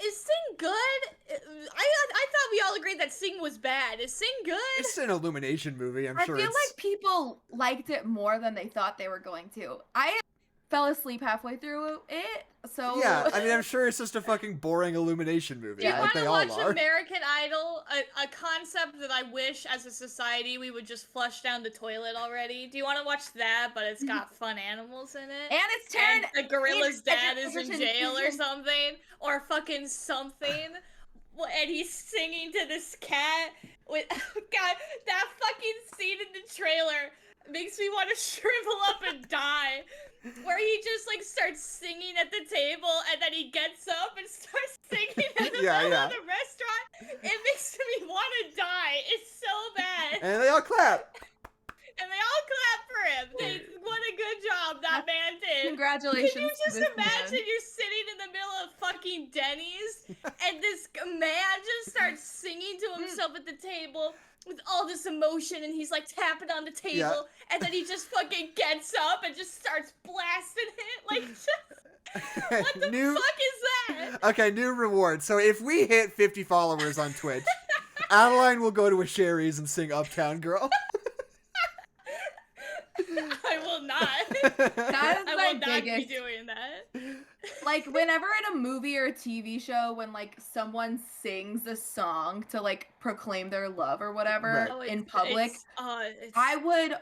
Is Sing good? I thought we all agreed that Sing was bad. Is Sing good? It's an Illumination movie. I'm sure. I feel like people liked it more than they thought they were going to. I fell asleep halfway through it, so yeah. I mean, I'm sure it's just a fucking boring Illumination movie. Do you want to watch American Idol? A concept that I wish, as a society, we would just flush down the toilet already. Do you want to watch that? But it's got fun animals in it, and it's turned. And the gorilla's dad is in jail or something, or fucking something. And he's singing to this cat. With God, that fucking scene in the trailer makes me want to shrivel up and die. Where he just like starts singing at the table and then he gets up and starts singing in the middle of the restaurant. It makes me want to die. It's so bad. And they all clap. And they all clap for him. What a good job that man did. Congratulations. Can you just imagine you're sitting in the middle of fucking Denny's and this man just starts singing to himself at the table with all this emotion and he's like tapping on the table and then he just fucking gets up and just starts blasting it like what the fuck is that? Okay, new reward. So if we hit 50 followers on Twitch, Adeline will go to a Sherry's and sing Uptown Girl. I will not. That is I my will not biggest. be doing that. like whenever in a movie or a TV show, when like someone sings a song to like proclaim their love or whatever in public, I would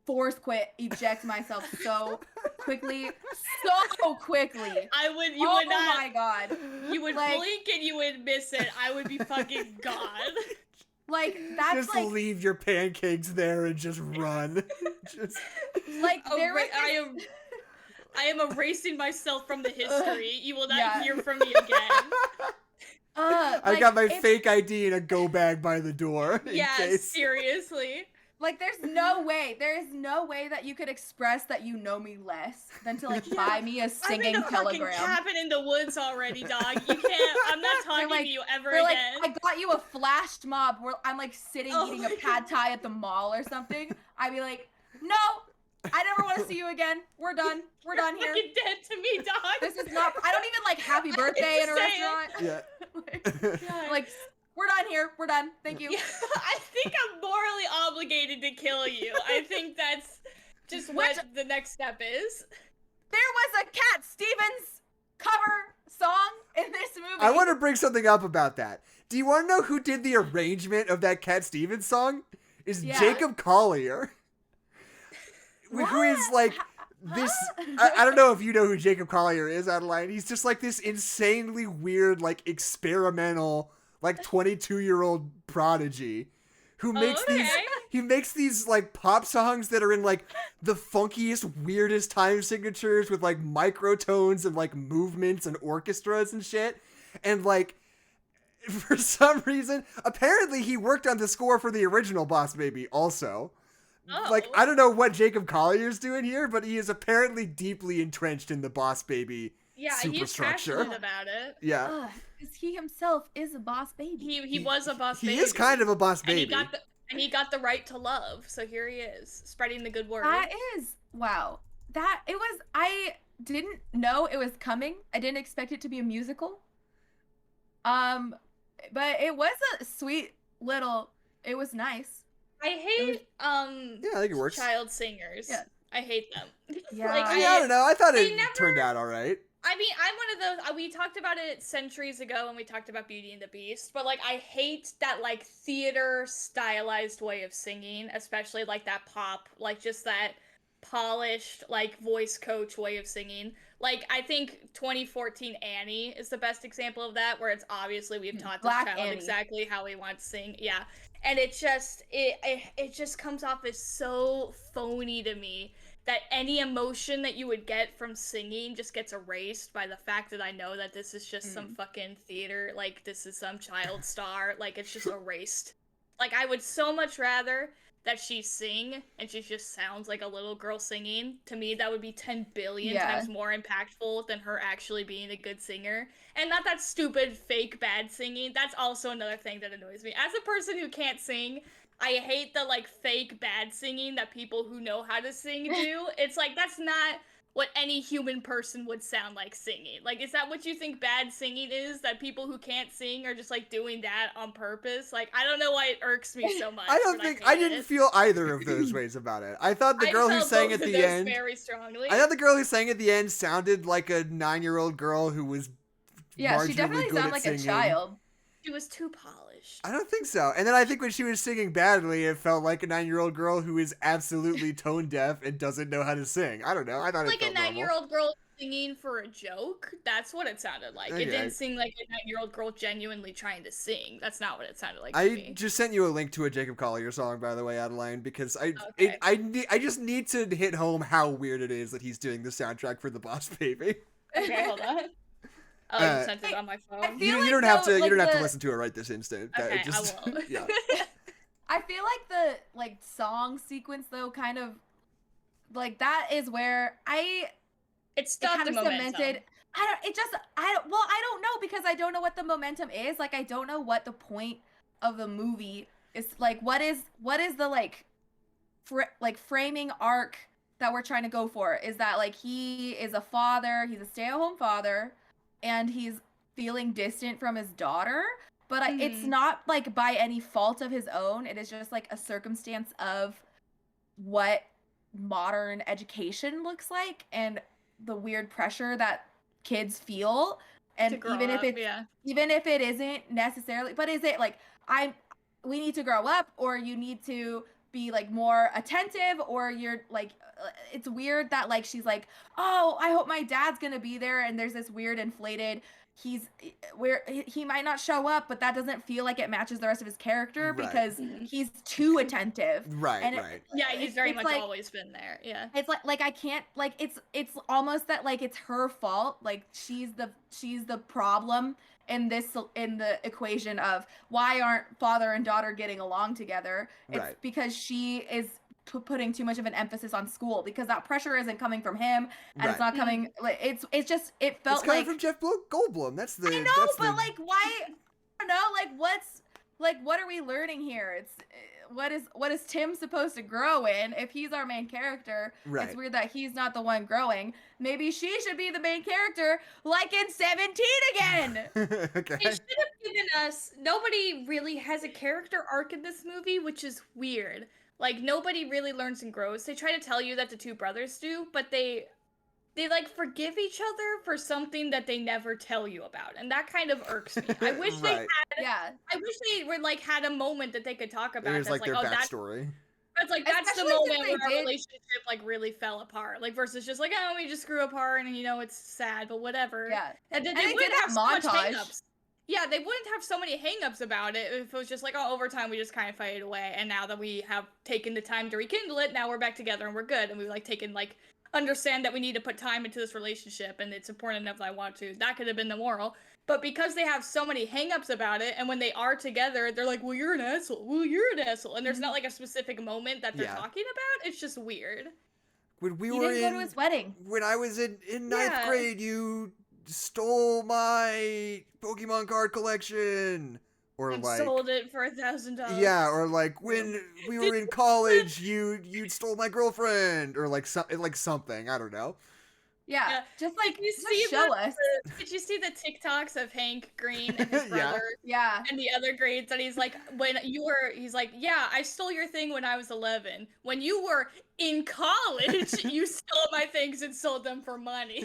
force quit, eject myself so quickly. I would. You would not. Oh my god. You would like, blink and you would miss it. I would be fucking gone. Like that's just like, leave your pancakes there and just run. Just like there was I am erasing myself from the history. You will not hear from me again. I got my fake ID in a go bag by the door. Yeah, seriously. Like, there's no way that you could express that you know me less than to, like, buy me a singing telegram. I'm in a fucking cabin in the woods already, dog. You can't, I'm not talking to you ever again. Like, I got you a flashed mob where I'm, like, sitting eating a pad thai at the mall or something. I'd be like, no, I never want to see you again. We're done. We're done here. You're dead to me, dog. This is not, I don't even, like, happy birthday in a restaurant. Yeah. like we're done here. We're done. Thank you. Yeah, I think I'm morally obligated to kill you. I think that's just what the next step is. There was a Cat Stevens cover song in this movie. I want to bring something up about that. Do you want to know who did the arrangement of that Cat Stevens song? It's Jacob Collier. Who is like this... I don't know if you know who Jacob Collier is, Adeline. He's just like this insanely weird, like experimental... like 22-year-old prodigy who makes these like pop songs that are in like the funkiest, weirdest time signatures with like microtones and like movements and orchestras and shit. And like for some reason, apparently he worked on the score for the original Boss Baby also. Like, I don't know what Jacob Collier's doing here, but he is apparently deeply entrenched in the Boss Baby superstructure. He's passionate about it. Yeah. Because he himself is a boss baby. He was a boss baby. He is kind of a boss baby. And he got the right to love, so here he is, spreading the good word. That is, wow. I didn't know it was coming. I didn't expect it to be a musical. But it was a sweet little, it was nice. I hate, I think it works. child singers. Yeah. I hate them. Yeah. I don't know. I thought it turned out all right. I mean, I'm one of those, we talked about it centuries ago when we talked about Beauty and the Beast, but, like, I hate that, like, theater-stylized way of singing, especially, like, that pop, like, just that polished, like, voice coach way of singing. Like, I think 2014 Annie is the best example of that, where it's obviously we've taught this child exactly how we want to sing. Yeah. And it just comes off as so phony to me. That any emotion that you would get from singing just gets erased by the fact that I know that this is just some fucking theater, like, this is some child star, like, it's just erased. Like, I would so much rather that she sing, and she just sounds like a little girl singing. To me, that would be 10 billion times more impactful than her actually being a good singer. And not that stupid, fake, bad singing. That's also another thing that annoys me. As a person who can't sing, I hate the, like, fake bad singing that people who know how to sing do. It's like, that's not what any human person would sound like singing. Like, is that what you think bad singing is? That people who can't sing are just, like, doing that on purpose? Like, I don't know why it irks me so much. I didn't feel either of those ways about it. I thought the girl who sang at the end... very strongly. I thought the girl who sang at the end sounded like a 9-year-old girl who was she definitely sounded like singing. A child. She was too polished. I don't think so. And then I think when she was singing badly, it felt like a 9-year-old girl who is absolutely tone deaf and doesn't know how to sing. I don't know. I thought like it felt a 9-year-old girl singing for a joke. That's what it sounded like. Okay. It didn't sing like a 9-year-old girl genuinely trying to sing. That's not what it sounded like to me. I just sent you a link to a Jacob Collier song, by the way, Adeline, because I just need to hit home how weird it is that he's doing the soundtrack for The Boss Baby. Okay, hold on. Oh, you sent it on my phone. You don't have to listen to it right this instant. Okay, I will. Yeah. I feel like the song sequence though kind of like that is where it stopped the momentum. Cemented. I don't know because I don't know what the momentum is. Like I don't know what the point of the movie is. Like what is the framing arc that we're trying to go for? Is that like he is a father, he's a stay-at-home father, and he's feeling distant from his daughter, but it's not like by any fault of his own. It is just like a circumstance of what modern education looks like and the weird pressure that kids feel, and even if it's even if it isn't necessarily, but is it like we need to grow up, or you need to be like more attentive, or you're like it's weird that like she's like, oh, I hope my dad's gonna be there, and there's this weird inflated he might not show up, but that doesn't feel like it matches the rest of his character because he's too attentive. Right. He's very much like, always been there. Yeah. It's like I can't like it's almost that like it's her fault. Like she's the problem in the equation of why aren't father and daughter getting along together. It's because she is putting too much of an emphasis on school, because that pressure isn't coming from him, and it's not coming like it felt it's coming from Jeff Goldblum. That's the I know, but like why I don't know, what are we learning here? It's what is Tim supposed to grow in if he's our main character? It's weird that he's not the one growing. Maybe she should be the main character, like in 17 again. Okay. They should have given us, nobody really has a character arc in this movie, which is weird. Like, nobody really learns and grows. They try to tell you that the two brothers do, but they like, forgive each other for something that they never tell you about. And that kind of irks me. I wish they had... Yeah. I wish they were, like, had a moment that they could talk about. There's, like, their backstory. That's, like, that's the moment where our relationship, like, really fell apart. Like, versus just, like, oh, we just grew apart, and, you know, it's sad, but whatever. Yeah. And they wouldn't have so much hang-ups. Yeah, they wouldn't have so many hang-ups about it if it was just like, oh, over time we just kind of faded away, and now that we have taken the time to rekindle it, now we're back together and we're good, and we've like taken like understand that we need to put time into this relationship and it's important enough that I want to. That could have been the moral. But because they have so many hang-ups about it, and when they are together, they're like, well, you're an asshole. Well, you're an asshole. And there's not like a specific moment that they're talking about. It's just weird. When we he didn't go to his wedding. When I was in ninth grade, you stole my Pokemon card collection, or and like sold it for $1,000. Yeah, or like when we were in college, you stole my girlfriend, or like something. I don't know. Yeah, just like just show us. Did you see the TikToks of Hank Green and his brother? Yeah. And the other grades that he's like, he's like, yeah, I stole your thing when I was 11. When you were in college, you stole my things and sold them for money.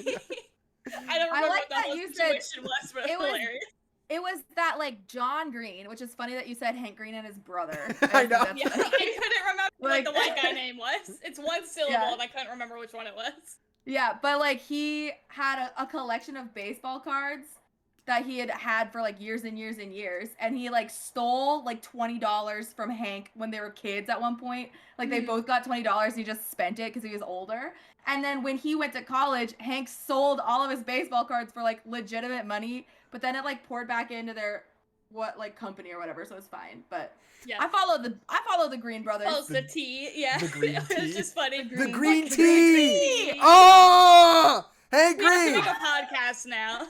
I don't remember what the whole situation was, but it was hilarious. It was that, like, John Green, which is funny that you said Hank Green and his brother. I know. Yeah, I couldn't remember what the white guy name was. It's one syllable, and I couldn't remember which one it was. Yeah, but, like, he had a collection of baseball cards that he had for, like, years and years and years. And he, like, stole, like, $20 from Hank when they were kids at one point. Like, they both got $20, and he just spent it because he was older. And then when he went to college, Hank sold all of his baseball cards for, like, legitimate money. But then it, like, poured back into their, company or whatever, so it's fine. But yeah, I follow the Green brothers. Oh, the tea, yeah. The green tea. It was just funny. The green tea! Oh! Hank Green! We have to make a podcast now.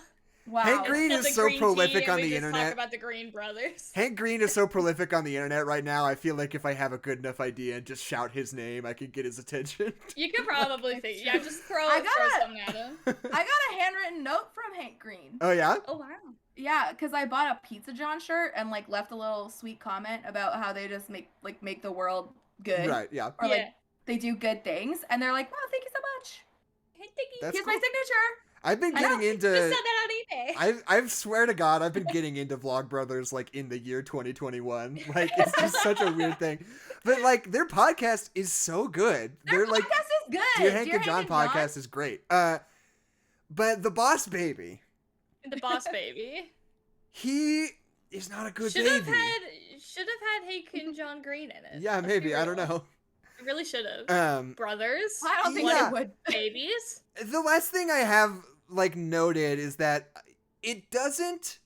Wow. Hank Green is so prolific on the internet. Talk about the Green brothers. Hank Green is so prolific on the internet right now. I feel like if I have a good enough idea and just shout his name, I could get his attention. You could probably think. Yeah, just throw something at him. I got a handwritten note from Hank Green. Oh, yeah? Oh, wow. Yeah, because I bought a Pizza John shirt and, like, left a little sweet comment about how they just make the world good. Right, yeah. Or, like, they do good things. And they're like, wow, thank you so much. Hey, thank you. Here's my signature. I've been getting into. Just said that on eBay. I swear to God, I've been getting into Vlogbrothers like in the year 2021. Like it's just such a weird thing, but like their podcast is so good. Their podcast is good. Dear Hank and John podcast is great. But the Boss Baby. The Boss Baby. He is not a good baby. Should have had Hank and John Green in it. Yeah, maybe. I don't know. I really should have. Brothers. I don't think they would. Babies. The last thing I have like noted is that it doesn't.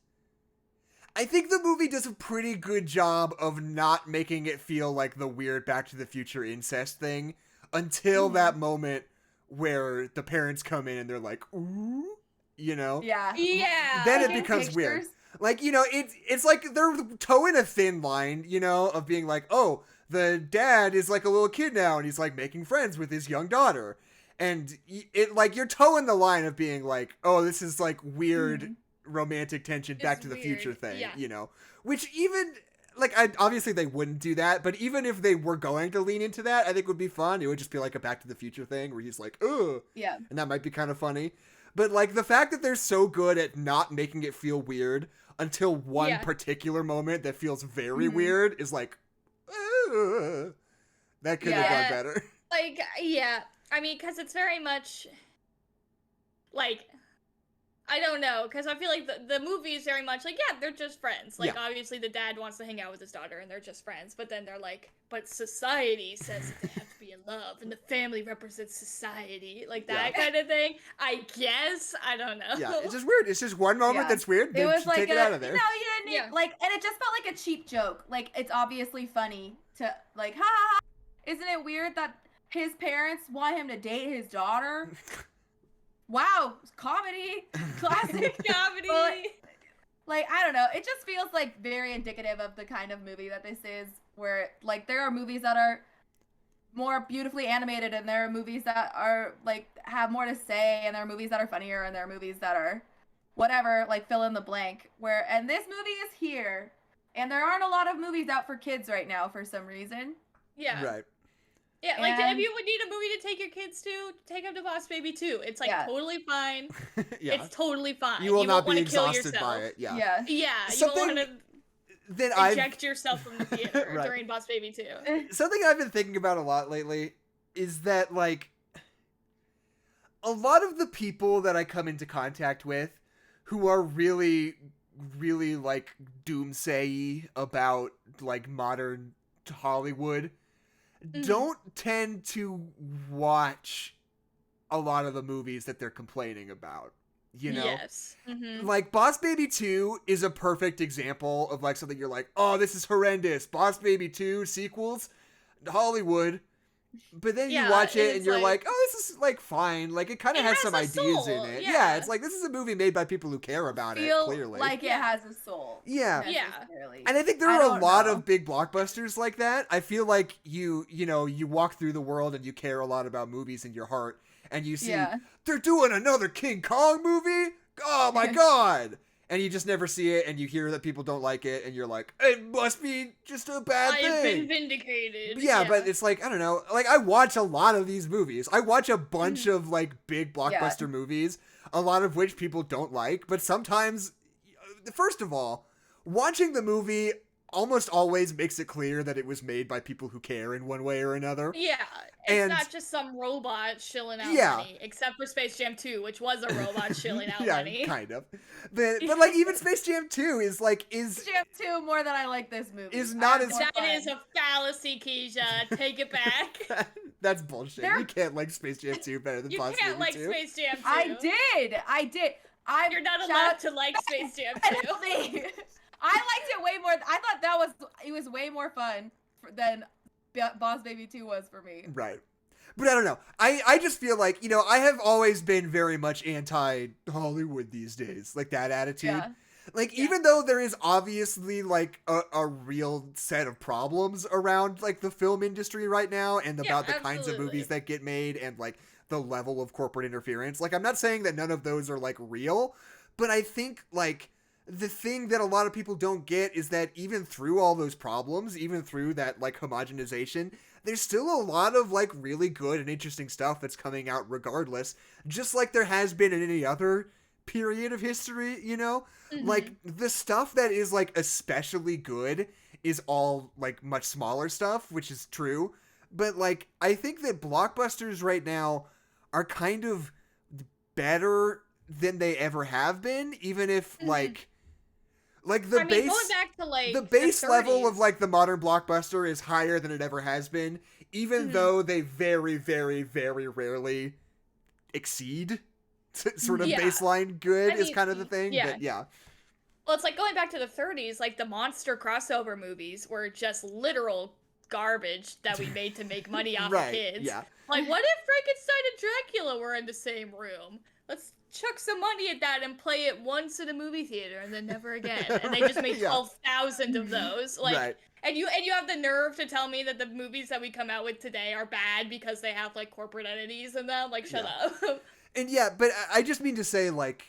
I think the movie does a pretty good job of not making it feel like the weird Back to the Future incest thing until that moment where the parents come in and they're like, ooh, you know? Yeah. Then it becomes weird. Like, you know, it's like they're towing a thin line, you know, of being like, oh, the dad is like a little kid now and he's like making friends with his young daughter. And it like you're towing the line of being like, oh, this is like weird romantic tension Back to the Future thing, you know, which even like obviously they wouldn't do that. But even if they were going to lean into that, I think would be fun. It would just be like a Back to the Future thing where he's like, oh, yeah. And that might be kind of funny. But like the fact that they're so good at not making it feel weird until one particular moment that feels very weird is like, that could have gone better. Like, I mean, because it's very much like, I don't know, because I feel like the movie is very much like, they're just friends. Like, obviously the dad wants to hang out with his daughter and they're just friends, but then they're like, but society says that they have to be in love and the family represents society. Like, that kind of thing. I guess. I don't know. Yeah, it's just weird. It's just one moment that's weird. It was like take it out of there. No, you didn't like, and it just felt like a cheap joke. Like, it's obviously funny to, like, ha ha ha. Isn't it weird that his parents want him to date his daughter? Wow, comedy, classic comedy. Like, I don't know. It just feels like very indicative of the kind of movie that this is, where like there are movies that are more beautifully animated, and there are movies that are like have more to say, and there are movies that are funnier, and there are movies that are whatever, like fill in the blank. And this movie is here, and there aren't a lot of movies out for kids right now for some reason. Yeah. Right. Yeah, like if you would need a movie to take your kids to, take them to Boss Baby 2. It's like totally fine. It's totally fine. You will not won't be kill exhausted yourself. by it. Yeah. Yeah. Yeah, you Something won't want that to eject yourself from the theater during Boss Baby 2. Something I've been thinking about a lot lately is that like a lot of the people that I come into contact with who are really, really like doomsay about like modern Hollywood don't tend to watch a lot of the movies that they're complaining about, you know? Yes. Like, Boss Baby 2 is a perfect example of, like, something you're like, oh, this is horrendous. Boss Baby 2 sequels, Hollywood. But then you watch it and you're like, oh, this is, like, fine. Like, it kind of has some ideas in it. Yeah, it's like, this is a movie made by people who care about it, clearly. Like it has a soul. Yeah. Yeah. And I think there are a lot of big blockbusters like that. I feel like you walk through the world and you care a lot about movies in your heart. And you see, they're doing another King Kong movie? Oh my God. And you just never see it, and you hear that people don't like it, and you're like, it must be just a bad thing. I've been vindicated. Yeah, but it's like, I don't know. Like, I watch a lot of these movies. I watch a bunch of, like, big blockbuster movies, a lot of which people don't like. But sometimes, first of all, watching the movie almost always makes it clear that it was made by people who care in one way or another. Yeah, it's not just some robot shilling out money, except for Space Jam 2, which was a robot shilling out money. Yeah, kind of. But like, even Space Jam 2 is Space Jam 2 more than I like this movie. Is not as That is a fallacy, Kezia. Take it back. That's bullshit. You can't like Space Jam 2 better than Boss Baby 2. You can't like Space Jam 2. I did. You're not allowed to like Space Jam 2. I liked it way more. I thought it was way more fun than Boss Baby 2 was for me. Right. But I don't know. I just feel like, I have always been very much anti-Hollywood these days. Like, that attitude. Yeah. Like, even though there is obviously, like, a real set of problems around, like, the film industry right now and about the kinds of movies that get made and, like, the level of corporate interference. Like, I'm not saying that none of those are, like, real, but I think, like, the thing that a lot of people don't get is that even through all those problems, even through that, like, homogenization, there's still a lot of, like, really good and interesting stuff that's coming out regardless, just like there has been in any other period of history, Like, the stuff that is, like, especially good is all, like, much smaller stuff, which is true, but, like, I think that blockbusters right now are kind of better than they ever have been, even if, like the base, going back to, like, the base level of, like, the modern blockbuster is higher than it ever has been, even though they very, very, very rarely exceed sort of baseline good is kind of the thing. But well, it's like going back to the 30s, like the monster crossover movies were just literal garbage that we made to make money off of kids. Yeah. Like, what if Frankenstein and Dracula were in the same room? Let's chuck some money at that and play it once in a movie theater and then never again. And they just made 12,000 of those. Like, and you have the nerve to tell me that the movies that we come out with today are bad because they have, like, corporate entities in them? Like, shut up. And but I just mean to say, like,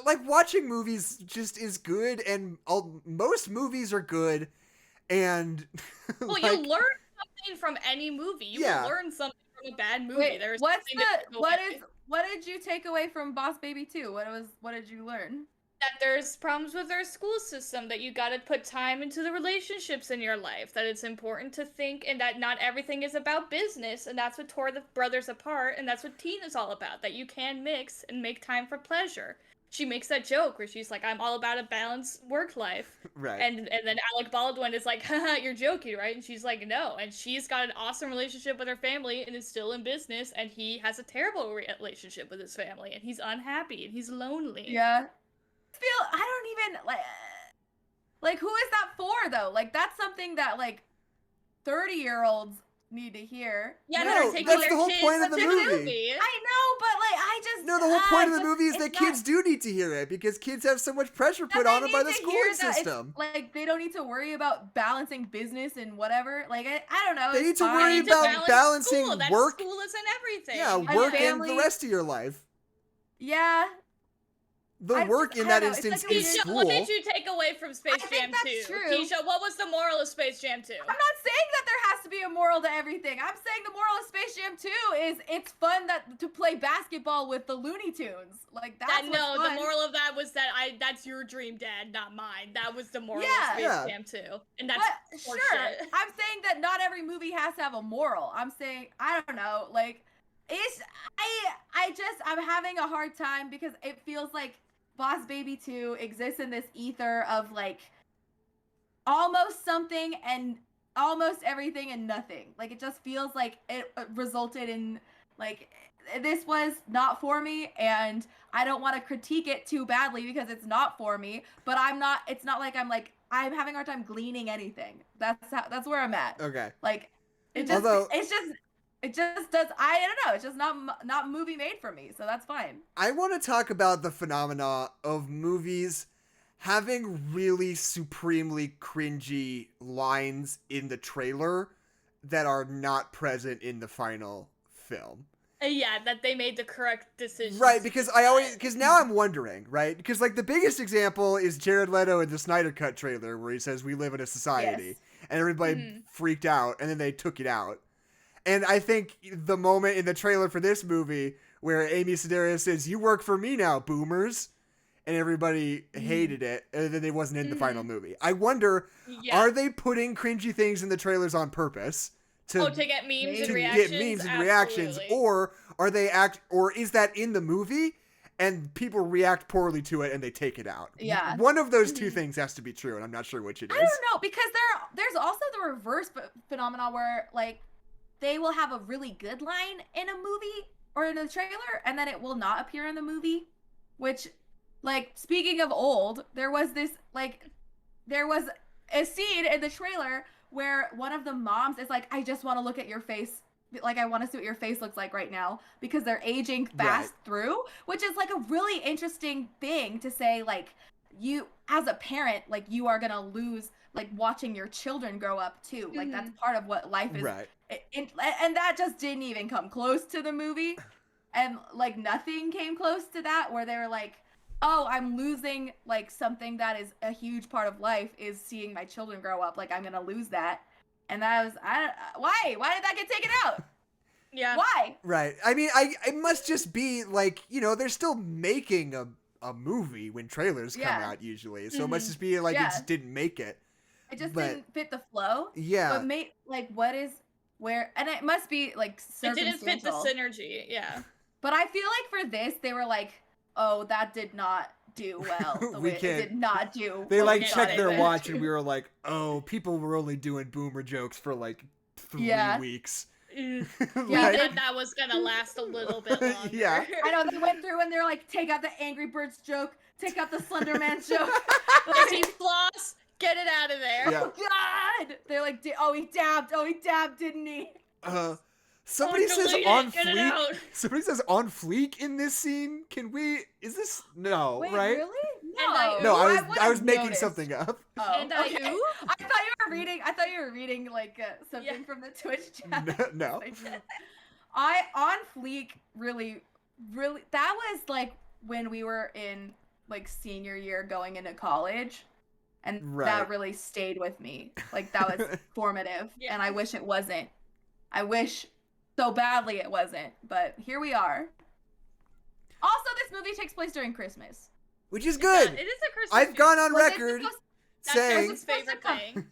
like, watching movies just is good, and most movies are good, and well, like, you learn something from any movie. You will learn something from a bad movie. Wait, what did you take away from Boss Baby 2? What did you learn? That there's problems with our school system, that you gotta put time into the relationships in your life, that it's important to think, and that not everything is about business, and that's what tore the brothers apart, and that's what teen is all about, that you can mix and make time for pleasure. She makes that joke where she's like, I'm all about a balanced work life. Right. And then Alec Baldwin is like, haha, you're joking, right? And she's like, no. And she's got an awesome relationship with her family and is still in business, and he has a terrible relationship with his family, and he's unhappy, and he's lonely. Yeah. I don't even like who is that for though? Like that's something that like 30-year-olds need to hear. Yeah, no, that's the whole point of the movie. I know, but like I just no, the whole point of the movie is that kids do need to hear it because kids have so much pressure put on them by the schooling system. Like they don't need to worry about balancing business and whatever. Like I don't know. They need to worry about balancing work. School isn't everything. Yeah, work and the rest of your life. Yeah. The work in that instance like, is school. What did you take away from Space Jam 2? True. Keisha, what was the moral of Space Jam 2? I'm not saying that there has to be a moral to everything. I'm saying the moral of Space Jam 2 is it's fun to play basketball with the Looney Tunes. Like that's fun. The moral of that was that that's your dream, Dad, not mine. That was the moral of Space Jam 2. And that's sure. shit. I'm saying that not every movie has to have a moral. I'm saying I don't know, like I'm having a hard time because it feels like Boss Baby 2 exists in this ether of like almost something and almost everything and nothing. Like it just feels like it resulted in like this was not for me, and I don't want to critique it too badly because it's not for me, but it's not like I'm having a hard time gleaning anything. That's where I'm at. Okay. Like it just does. I don't know. It's just not movie made for me, so that's fine. I want to talk about the phenomena of movies having really supremely cringy lines in the trailer that are not present in the final film. Yeah, that they made the correct decision. Right, because now I'm wondering, right? Because like the biggest example is Jared Leto in the Snyder Cut trailer where he says we live in a society, and everybody freaked out, and then they took it out. And I think the moment in the trailer for this movie where Amy Sedaris says, "You work for me now, boomers," and everybody hated it, and then it wasn't in the final movie. I wonder, are they putting cringy things in the trailers on purpose to get memes and reactions? Or are they or is that in the movie and people react poorly to it and they take it out? Yeah. One of those two things has to be true, and I'm not sure which it is. I don't know, because there's also the reverse phenomenon where like they will have a really good line in a movie or in a trailer, and then it will not appear in the movie. Which, like, speaking of old, there was a scene in the trailer where one of the moms is like, I just want to look at your face. Like, I want to see what your face looks like right now, because they're aging fast through, which is like a really interesting thing to say, like, you, as a parent, like, you are going to lose, like, watching your children grow up too. Like, that's part of what life is. Right. And that just didn't even come close to the movie. And like nothing came close to that, where they were like, oh, I'm losing like something that is a huge part of life is seeing my children grow up. Like I'm going to lose that. And that was, why did that get taken out? Yeah. Why? Right. I mean, it must just be like, they're still making a movie when trailers come out usually. So it must just be like it just didn't make it. It just didn't fit the flow. Yeah. But like where, and it must be like circumstantial. It didn't fit the synergy, yeah. But I feel like for this, they were like, oh, that did not do well. It did not do. They like checked their watch and we were like, oh, people were only doing boomer jokes for like 3 weeks. That was gonna last a little bit longer. Yeah. I know, they went through and they're like, take out the Angry Birds joke, take out the Slender Man joke. Is he floss? Get it out of there. Yeah. Oh, God! They're like, he dabbed, didn't he? Somebody says on fleek. Somebody says on fleek in this scene. Is this, no, wait, right? Really? No, I was making something up. Oh, and okay. I thought you were reading like something from the Twitch chat. No. On fleek really, that was like when we were in like senior year going into college. And that really stayed with me. Like, that was formative. Yeah. And I wish it wasn't. I wish so badly it wasn't. But here we are. this movie takes place during Christmas. Which is good. It is a Christmas I've movie. gone on Was it record supposed- saying... That's Joseph's favorite thing.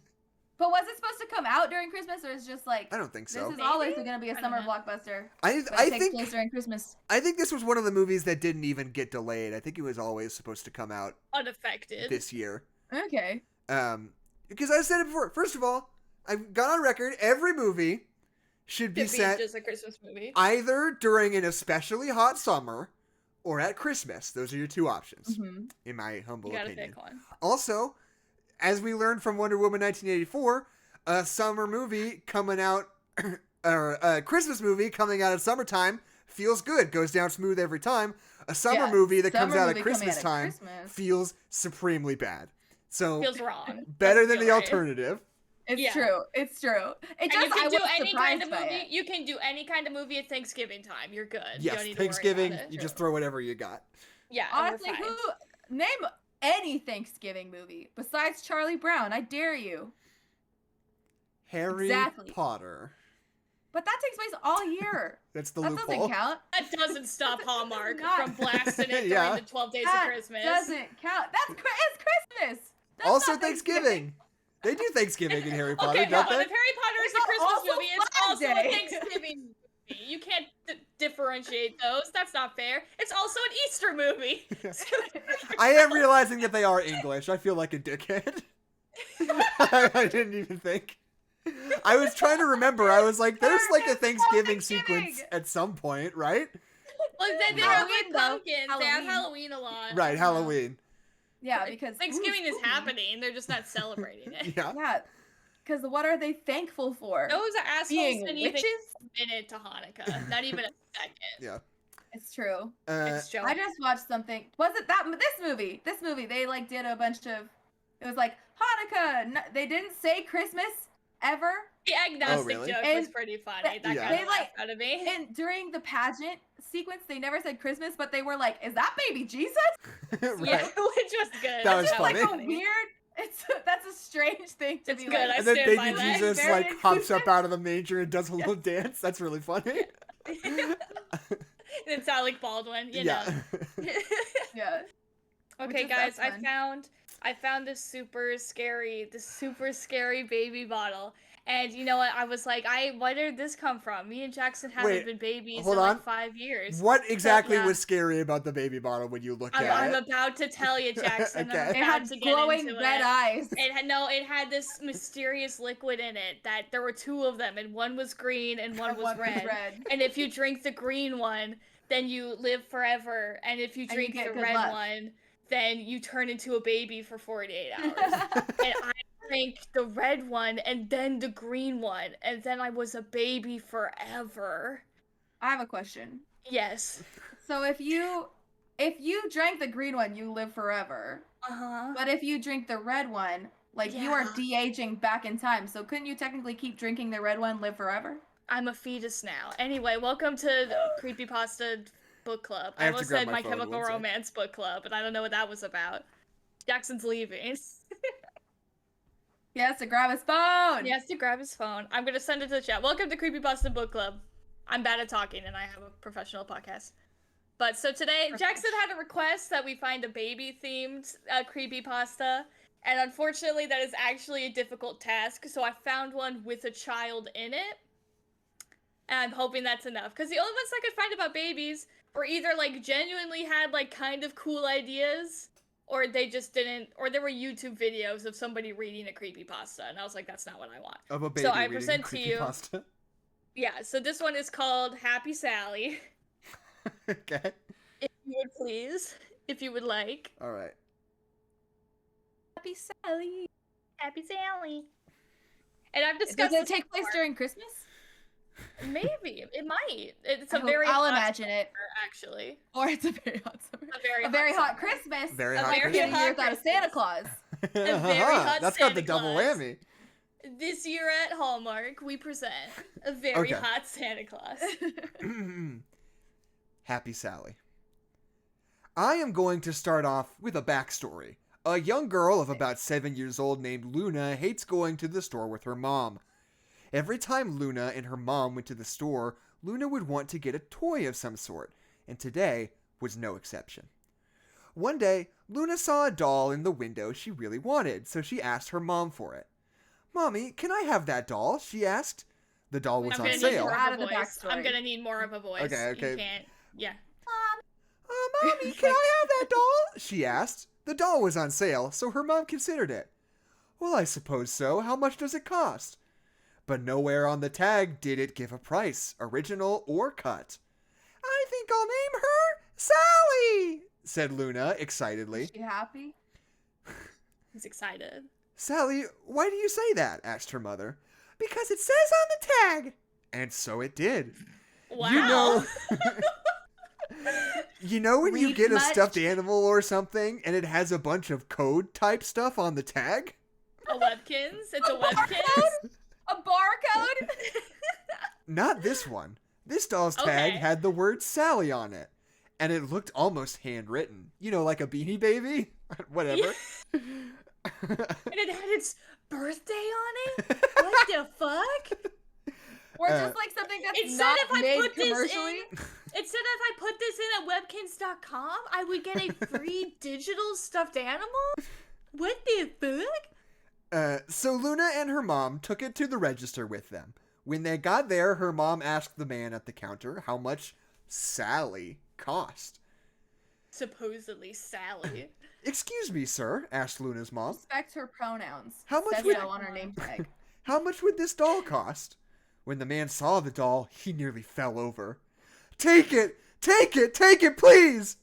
But was it supposed to come out during Christmas, or is it just like... I don't think so. This is Maybe? always going to be a I summer don't know. blockbuster. I But it takes think place during Christmas. I think this was one of the movies that didn't even get delayed. I think it was always supposed to come out Unaffected. this year. Okay. Because I said it before. First of all, I've gone on record. Every movie should be set just a Christmas movie. either during an especially hot summer or at Christmas. Those are your two options, Mm-hmm. in my humble You gotta opinion. pick one. Also, as we learned from Wonder Woman 1984, a summer movie coming out, or a Christmas movie coming out at summertime feels good, goes down smooth every time. A summer movie that comes out at Christmas time feels supremely bad. So, Feels wrong. better Doesn't than feel the right. alternative. It's true. It's true. It And just, you can I do was any kind of surprised by movie. it. You can do any kind of movie at Thanksgiving time. You're good. You Yes, don't need Thanksgiving, to worry about you it. just throw whatever you got. Yeah. Honestly, and we're fine. name any Thanksgiving movie besides Charlie Brown. I dare you. Harry Exactly. Potter. But that takes place all year. That's the That loophole. doesn't count. That doesn't stop That does Hallmark not. from blasting it Yeah. during the 12 days That of Christmas. doesn't count. It's Christmas. That's Also not Thanksgiving. They do Thanksgiving in Harry Potter, Okay, no, don't but they? if Harry Potter is It's a Christmas also movie, it's Flag also a Day. Thanksgiving movie. You can't differentiate those. That's not fair. It's also an Easter movie. I am realizing that they are English. I feel like a dickhead. I didn't even think. I was trying to remember. I was like, there's like a Thanksgiving sequence at some point, right? Well, they No. have Halloween, like though. pumpkins. They have Halloween. Halloween a lot. Right, Halloween. Yeah, because Thanksgiving ooh, is spooky. happening. They're just not celebrating it. Yeah. Yeah, because what are they thankful for? Those assholes Being didn't even witches? admit it to Hanukkah. Not even a second. Yeah. It's true. It's I just watched something. Was it that this movie? They like did a bunch of. It was like Hanukkah. No, they didn't say Christmas ever. The agnostic really? joke And was pretty funny. That Yeah. got They, a like- laugh out of me. And during the pageant sequence, they never said Christmas, but they were like, "Is that baby Jesus?" Right. Yeah, which was good. That was It's just funny. like a weird. That's a strange thing to It's be good, like. And then stand by baby that. Jesus Very like hops up inclusive. out of the manger and does a little dance. That's really funny. It's Alec Baldwin, you yeah. know. Yeah. Okay, is- guys, that's fun. I found this super scary baby bottle. And you know what? I was like, where did this come from? Me and Jackson haven't Wait, been babies hold in like on. 5 years. What exactly yeah. was scary about the baby bottle when you looked I'm at it? about to tell you, Jackson. Okay. I'm It about had to get glowing into red it. eyes. It had this mysterious liquid in it that there were two of them, and one was green and one was red. And if you drink the green one, then you live forever. And if you And you drink get the good red luck. one, then you turn into a baby for 48 hours. And I drank the red one and then the green one, and then I was a baby forever. I have a question. Yes. So if you drank the green one, you live forever. Uh-huh. But if you drink the red one, like you are Yeah. de-aging back in time. So couldn't you technically keep drinking the red one, live forever? I'm a fetus now. Anyway, welcome to the Creepypasta book club. I I have to almost grab said my My phone, Chemical one sec. Romance book club, but I don't know what that was about. Jackson's leaving. He has to grab his phone. He has to grab his phone. I'm gonna send it to the chat. Welcome to Creepypasta book club. I'm bad at talking, and I have a professional podcast. But so today, Jackson had a request that we find a baby-themed creepypasta, and unfortunately, that is actually a difficult task. So I found one with a child in it, and I'm hoping that's enough. Because the only ones I could find about babies were either like genuinely had like kind of cool ideas, or they just didn't, or there were YouTube videos of somebody reading a creepypasta, and I was like, that's not what I want. Of a baby So I reading present to you- creepypasta. Yeah, so this one is called Happy Sally. Okay. If you would please, if you would like. All right. Happy Sally. Happy Sally. And I've Does discussed it this take place before. during Christmas? Maybe. It might. It's I a hope- very I'll hot imagine it. summer, actually. Or it's a very hot summer. A Very hot summer. Christmas. Very A hot very Christmas. Getting hot years out of Santa Christmas. Claus. very hot That's got the Santa double Claus. whammy. This year at Hallmark, we present a very Okay. hot Santa Claus. Happy Sally. I am going to start off with a backstory. A young girl of about 7 years old named Luna hates going to the store with her mom. Every time Luna and her mom went to the store, Luna would want to get a toy of some sort. And today, was no exception. One day, Luna saw a doll in the window she really wanted, so she asked her mom for it. "Mommy, can I have that doll?" she asked. The doll was on sale. I'm gonna need more of a voice. Okay. You can't. Yeah. Mommy, can I have that doll? She asked. The doll was on sale, so her mom considered it. "Well, I suppose so. How much does it cost?" But nowhere on the tag did it give a price, original or cut. "I think I'll name her Sally," said Luna excitedly. Is she happy? He's excited. "Sally, why do you say that?" asked her mother. "Because it says on the tag." And so it did. Wow. You know when you get a stuffed animal or something and it has a bunch of code type stuff on the tag? A Webkins? It's a Webkins? A barcode? Not this one. This doll's tag had the word Sally on it. And it looked almost handwritten. You know, like a Beanie Baby? Whatever. And it had its birthday on it? What the fuck? Or just like something that's not made commercially? It said if I put this in at webkins.com, I would get a free digital stuffed animal? What the fuck? So Luna and her mom took it to the register with them. When they got there, her mom asked the man at the counter how much Sally cost. Supposedly Sally. "Excuse me, sir," asked Luna's mom. Respect her pronouns. How much says would so on her name tag? How much would this doll cost? When the man saw the doll, he nearly fell over. Take it, please!"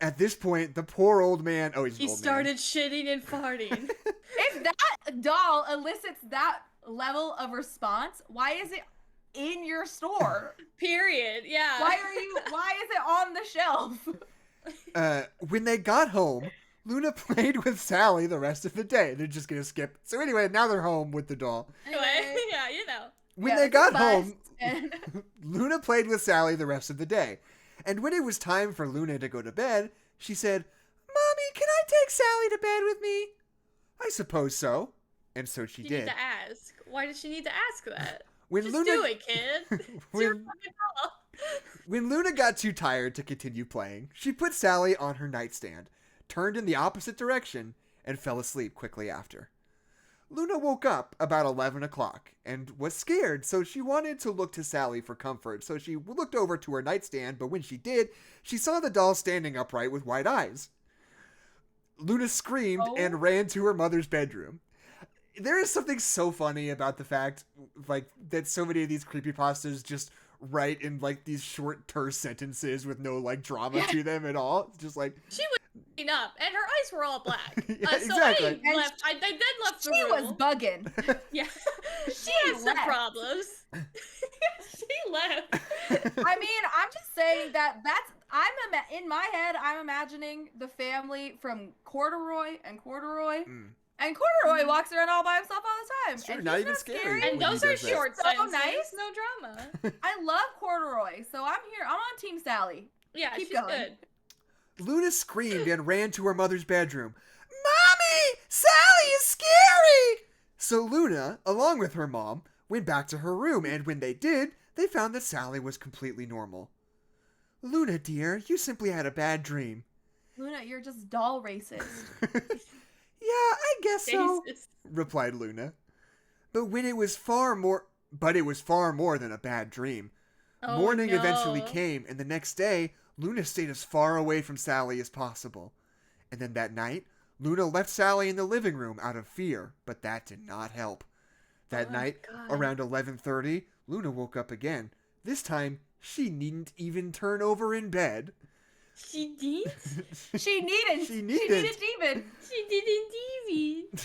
At this point, the poor old man... Oh, he's an old man. He started shitting and farting. If that doll elicits that level of response, why is it in your store? Period, yeah. Why is it on the shelf? When they got home, Luna played with Sally the rest of the day. They're just gonna skip. So anyway, now they're home with the doll. Anyway, yeah, you know. When they got home, Luna played with Sally the rest of the day. And when it was time for Luna to go to bed, she said, "Mommy, can I take Sally to bed with me?" "I suppose so." And so she did. You need to ask. Why does she need to ask that? When Just Luna... do it, kid. It's your fucking doll. When Luna got too tired to continue playing, she put Sally on her nightstand, turned in the opposite direction, and fell asleep quickly after. Luna woke up about 11 o'clock and was scared, so she wanted to look to Sally for comfort. So she looked over to her nightstand, but when she did, she saw the doll standing upright with wide eyes. Luna screamed and ran to her mother's bedroom. There is something so funny about the fact, like, that so many of these creepypastas just write in, like, these short, terse sentences with no, like, drama to them at all. Just like... She was up, and her eyes were all black. Yeah, exactly. I then left the room. She was bugging. Yeah. She had some problems. She left. I mean, I'm just saying in my head, I'm imagining the family from Corduroy. And Corduroy walks around all by himself all the time. Sure, and not even scary. And those are short sentences. Nice. No drama. I love Corduroy, so I'm here. I'm on Team Sally. Yeah, Keep she's going. good. Luna screamed and ran to her mother's bedroom. "Mommy! Sally is scary!" So Luna, along with her mom, went back to her room, and when they did, they found that Sally was completely normal. "Luna, dear, you simply had a bad dream." Luna, you're just doll racist. "Yeah, I guess so," replied Luna. But it was far more than a bad dream. Morning eventually came, and the next day, Luna stayed as far away from Sally as possible. And then that night, Luna left Sally in the living room out of fear, but that did not help. That night, around 11:30, Luna woke up again. This time, she needn't even turn over in bed. She did? She needed even. She didn't even.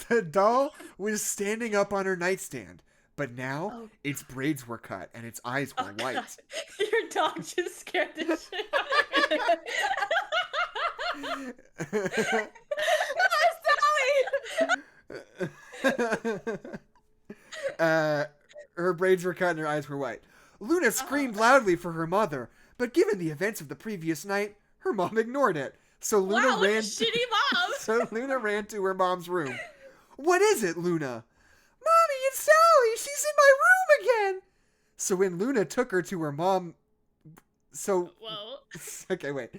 The doll was standing up on her nightstand, but now its braids were cut and its eyes were white. God. Your dog just scared the shit out of me. Her braids were cut and her eyes were white. Luna screamed loudly for her mother, but given the events of the previous night, her mom ignored it. So Luna ran. Shitty mom. So Luna ran to her mom's room. "What is it, Luna?" "Mommy, it's Sally. She's in my room again." So when Luna took her to her mom, So, Whoa. okay, wait.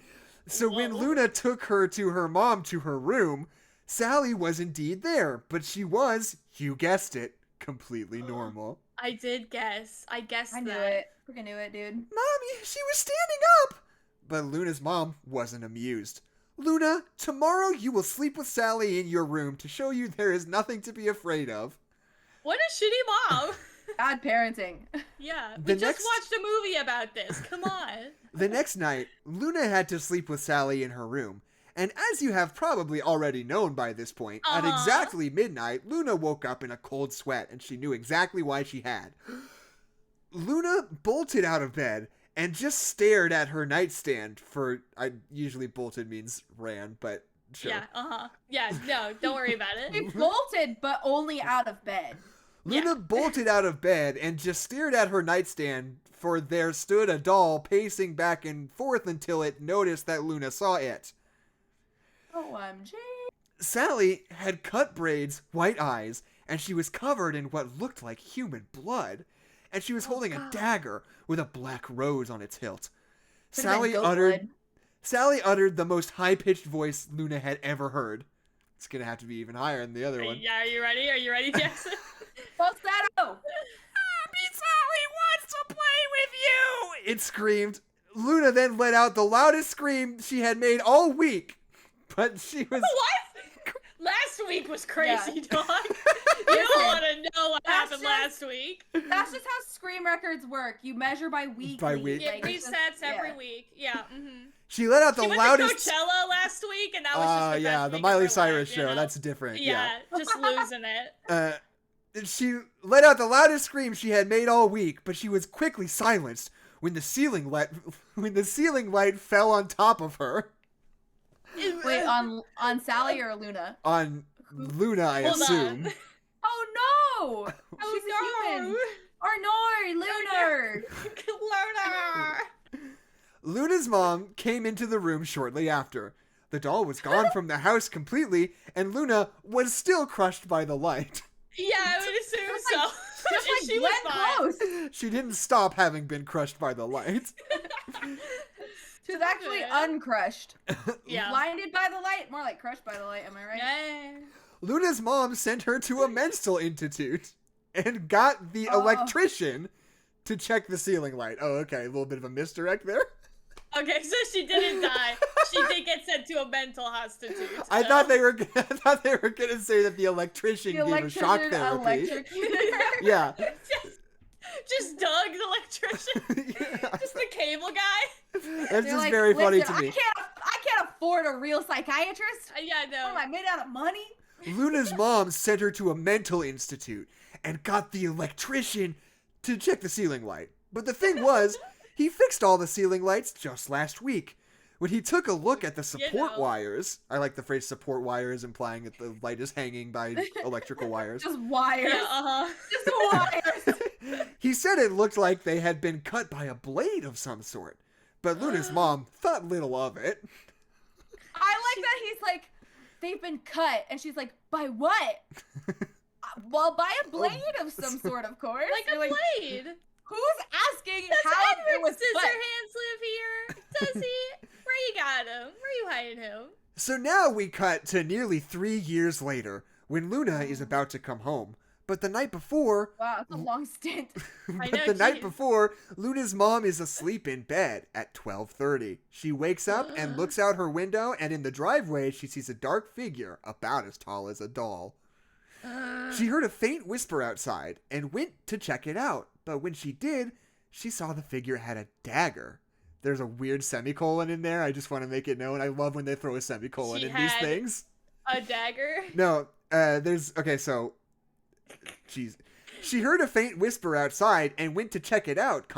So when Luna took her to her mom to her room, Sally was indeed there, but she was, you guessed it, completely normal. I did guess. I guessed I knew that. it. Freaking knew it, dude. Mommy, she was standing up! But Luna's mom wasn't amused. Luna, tomorrow you will sleep with Sally in your room to show you there is nothing to be afraid of. What a shitty mom. Bad parenting. Yeah, The we just watched a movie about this. Come on. The next night, Luna had to sleep with Sally in her room. And as you have probably already known by this point, at exactly midnight, Luna woke up in a cold sweat, and she knew exactly why she had. Luna bolted out of bed and just stared at her nightstand for, usually bolted means ran, but sure. Yeah, Yeah, no, don't worry about it. He bolted, but only out of bed. Luna bolted out of bed and just stared at her nightstand, for there stood a doll pacing back and forth until it noticed that Luna saw it. OMG. Sally had cut braids, white eyes, and she was covered in what looked like human blood. And she was holding a dagger with a black rose on its hilt. Sally uttered the most high-pitched voice Luna had ever heard. It's gonna have to be even higher than the other one. Yeah, are you ready? Are you ready, Jackson? Falsetto! Happy Sally wants to play with you! It screamed. Luna then let out the loudest scream she had made all week. But she was... What? Last week was crazy, dog. You don't want to know what happened last week. That's just how Scream records work. You measure by week. By week. It resets every week. Yeah. Mm-hmm. She let out the loudest... She went to Coachella last week, and that was just the best the week Miley of her Cyrus life, show. You know? That's different. Yeah, just losing it. She let out the loudest scream she had made all week, but she was quickly silenced when the ceiling light fell on top of her. Wait, on Sally or Luna? On Luna, I assume. Oh no! She's a human. Or no, Lunar. Luna. Luna's mom came into the room shortly after. The doll was gone from the house completely, and Luna was still crushed by the light. Yeah, I would assume so. Just like she was fine. She didn't stop having been crushed by the light. She was actually uncrushed. Yeah. Blinded by the light. More like crushed by the light, am I right? Yeah. Luna's mom sent her to a mental institute and got the electrician to check the ceiling light. Oh, okay. A little bit of a misdirect there. Okay, so she didn't die. She did get sent to a mental institute. I thought they were gonna say that the electrician gave her shock therapy. Yeah. Just Doug, the electrician. Yeah. Just the cable guy. That's just very funny to me. I can't afford a real psychiatrist. Yeah, no. What am I, made out of money? Luna's mom sent her to a mental institute and got the electrician to check the ceiling light. But the thing was, he fixed all the ceiling lights just last week. When he took a look at the support wires, I like the phrase support wires, implying that the light is hanging by electrical wires. Just wires. Yeah, Just wires. He said it looked like they had been cut by a blade of some sort. But Luna's mom thought little of it. I like that he's like, they've been cut. And she's like, by what? Well, by a blade of some sort, of course. like a blade. Who's asking Does how Edward it was cut? Scissorhands live here? Does he? Where you got him? Where you hiding him? So now we cut to nearly 3 years later, when Luna is about to come home. But the night before... Wow, that's a long stint. Night before, Luna's mom is asleep in bed at 12:30. She wakes up and looks out her window, and in the driveway, she sees a dark figure about as tall as a doll. She heard a faint whisper outside and went to check it out. But when she did, she saw the figure had a dagger. There's a weird semicolon in there. I just want to make it known. I love when they throw a semicolon in these things. A dagger? No, she heard a faint whisper outside and went to check it out,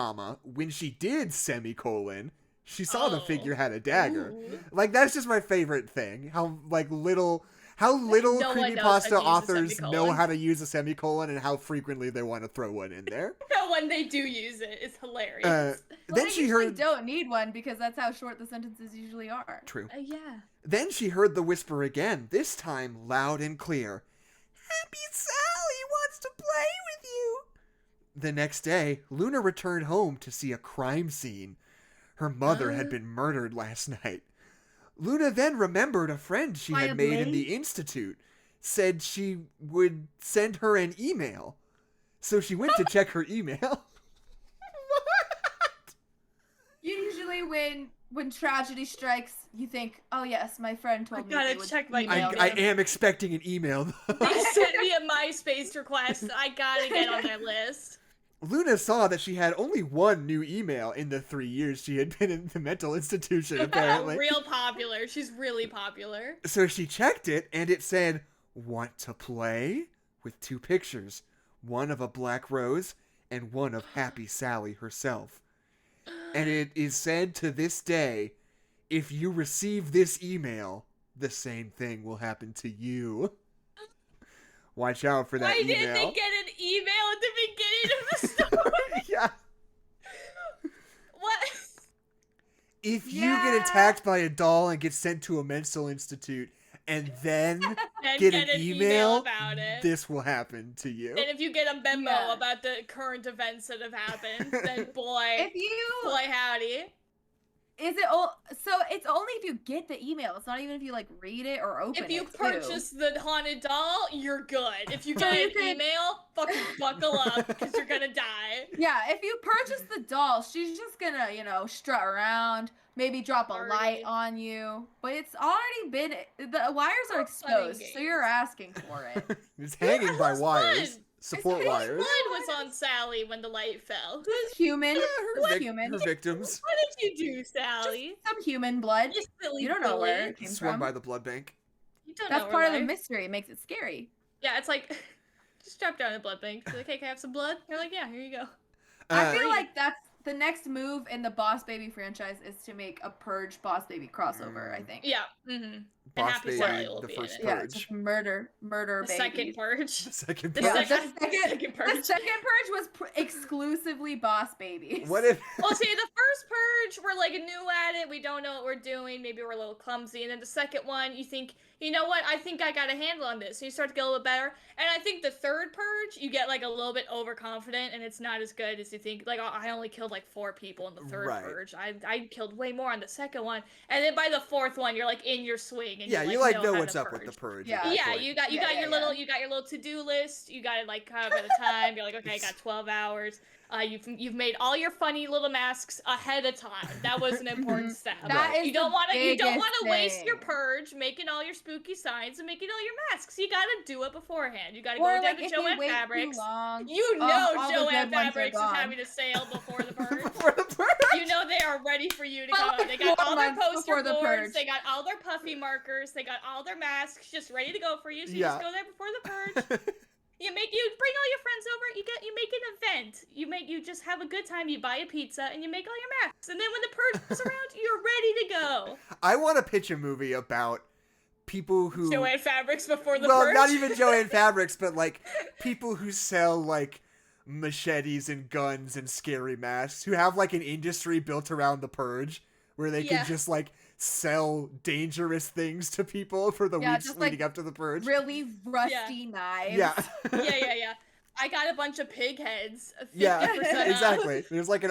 when she did, semicolon, she saw the figure had a dagger. Ooh. Like, that's just my favorite thing. How little creepypasta authors know how to use a semicolon and how frequently they want to throw one in there. No, when they do use it, it's hilarious. Then she heard... don't need one because that's how short the sentences usually are. True. Yeah. Then she heard the whisper again, this time loud and clear. Happy Sally wants to play with you. The next day, Luna returned home to see a crime scene. Her mother had been murdered last night. Luna then remembered a friend she had made in the institute said she would send her an email. So she went to check her email. What? Usually when tragedy strikes, you think, oh yes, my friend told me. I gotta check my email. I am expecting an email. They sent me a MySpace request. I gotta get on their list. Luna saw that she had only one new email in the 3 years she had been in the mental institution, apparently. Real popular. She's really popular. So she checked it, and it said, "Want to play?" with 2 pictures. One of a black rose, and one of Happy Sally herself. And it is said to this day, if you receive this email, the same thing will happen to you. Watch out for that email. Why didn't they get an email at the beginning of the story? Yeah. What? If you get attacked by a doll and get sent to a mental institute and then get an email about it, this will happen to you. And if you get a memo about the current events that have happened, then boy howdy. Is it so it's only if you get the email. It's not even if you like read it or open it. If you purchase the haunted doll, you're good. If you get an email, fucking buckle up because you're gonna die. Yeah, if you purchase the doll, she's just gonna, strut around, maybe drop a light on you. But it's already been, the wires are exposed, so you're asking for it. It's hanging by wires. Support wires. Blood was on Sally when the light fell. Who's human? Human? Her victims. What did you do, Sally? Just some human blood. You don't know where it came Swung from. by the blood bank. That's part of the mystery. It makes it scary. Yeah, it's like, just drop down the blood bank. You're like, hey, can I have some blood? You're like, yeah, here you go. I feel like that's the next move in the Boss Baby franchise is to make a Purge Boss Baby crossover, I think. Yeah. Mm-hmm. Boss Baby, the first Purge. Yeah, just murder the baby. Second Purge. The second Purge. Yeah, second Purge. The second Purge was exclusively Boss Babies. What if... Well, see, the first Purge, we're like new at it. We don't know what we're doing. Maybe we're a little clumsy. And then the second one, you think, you know what? I think I got a handle on this. So you start to get a little bit better. And I think the third Purge, you get like a little bit overconfident and it's not as good as you think. Like, I only killed like 4 people in the third Purge. I killed way more on the second one. And then by the fourth one, you're like in your swing. And you like know what's up with the Purge. Yeah, you got your little to-do list. You got it like kind of at a time. You're like, okay, I got 12 hours. You've made all your funny little masks ahead of time. That was an important step. You don't want to waste your Purge making all your spooky signs and making all your masks. You gotta do it beforehand. You gotta go down to Joanne Fabrics. Joanne Fabrics is having a sale before the Purge. Before the Purge. You know they are ready for you to go out. They got all their poster boards. They got all their puffy markers. They got all their masks just ready to go for you. So you just go there before the Purge. You bring all your friends over. You make an event. You just have a good time. You buy a pizza and you make all your masks. And then when the Purge is around, you're ready to go. I want to pitch a movie about people who Joanne Fabrics before the Purge. Well, not even Joanne Fabrics, but like people who sell like machetes and guns and scary masks, who have like an industry built around the Purge, where they can just like sell dangerous things to people for the weeks leading up to the Purge. Really rusty knives. Yeah. Yeah. I got a bunch of pig heads. 50% exactly. There's like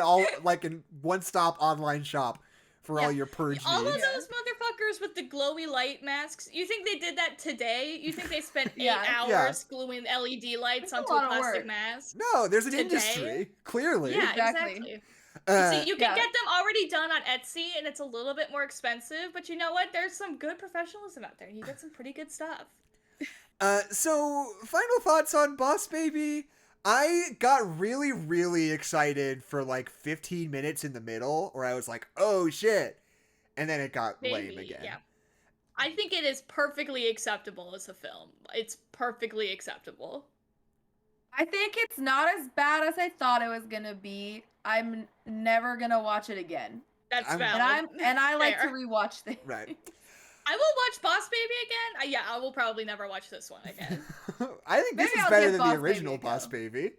an one-stop online shop for all your Purge all needs. All of those motherfuckers with the glowy light masks, you think they did that today? You think they spent 8 hours gluing LED lights onto a plastic mask? No, there's an industry, clearly. Yeah, exactly. See, you can get them already done on Etsy, and it's a little bit more expensive, but you know what? There's some good professionalism out there. You get some pretty good stuff. So, final thoughts on Boss Baby. I got really, really excited for like 15 minutes in the middle, where I was like, oh shit. And then it got lame again. Yeah. I think it is perfectly acceptable as a film. It's perfectly acceptable. I think it's not as bad as I thought it was gonna be. I'm never gonna watch it again. That's valid. And I like to rewatch things. Right. I will watch Boss Baby again. I will probably never watch this one again. I think this is better than the original Boss Baby.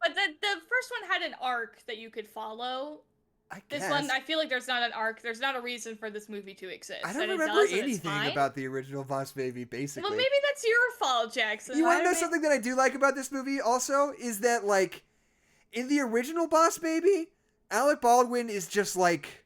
But the first one had an arc that you could follow. I guess. This one, I feel like there's not an arc. There's not a reason for this movie to exist. I don't remember anything about the original Boss Baby, basically. Well, maybe that's your fault, Jackson. You want to know something that I do like about this movie also? Is that, like, in the original Boss Baby, Alec Baldwin is just, like,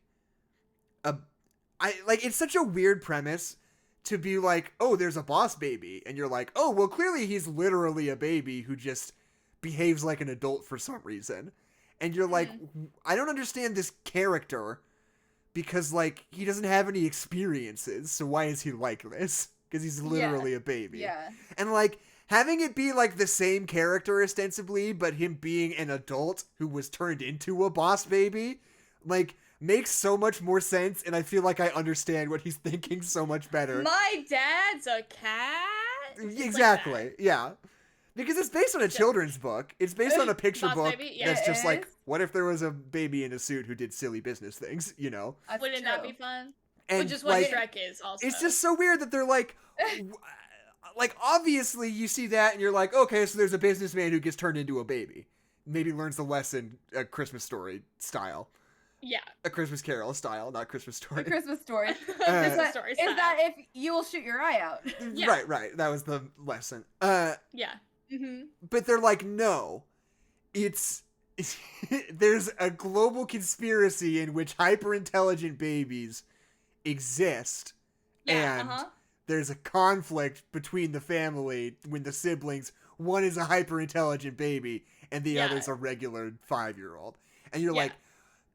it's such a weird premise to be like, oh, there's a boss baby, and you're like, oh, well, clearly he's literally a baby who just behaves like an adult for some reason. And you're like, I don't understand this character because, like, he doesn't have any experiences, so why is he like this? Because he's literally a baby. Yeah. And, like, having it be, like, the same character ostensibly, but him being an adult who was turned into a boss baby, like, makes so much more sense, and I feel like I understand what he's thinking so much better. My dad's a cat? Exactly, like yeah. Because it's based on a children's book. It's based on a picture Boss book Baby? Yeah, that's just like, is. what if there was a baby in a suit who did silly business things, you know? That's Wouldn't that true. be fun? And Which is what like, Shrek is also. it's just so weird that they're like, like, obviously you see that and you're like, okay, so there's a businessman who gets turned into a baby. Maybe learns the lesson, a Christmas Story style. Yeah. A Christmas Carol style, not Christmas Story. The Christmas story. Christmas Story Is style. that if you will shoot your eye out? Yeah. Right. That was the lesson. Yeah. But they're like, no, it's there's a global conspiracy in which hyper-intelligent babies exist, Yeah, and there's a conflict between the family when the siblings, one is a hyper-intelligent baby and the other's a regular 5-year-old, and you're like,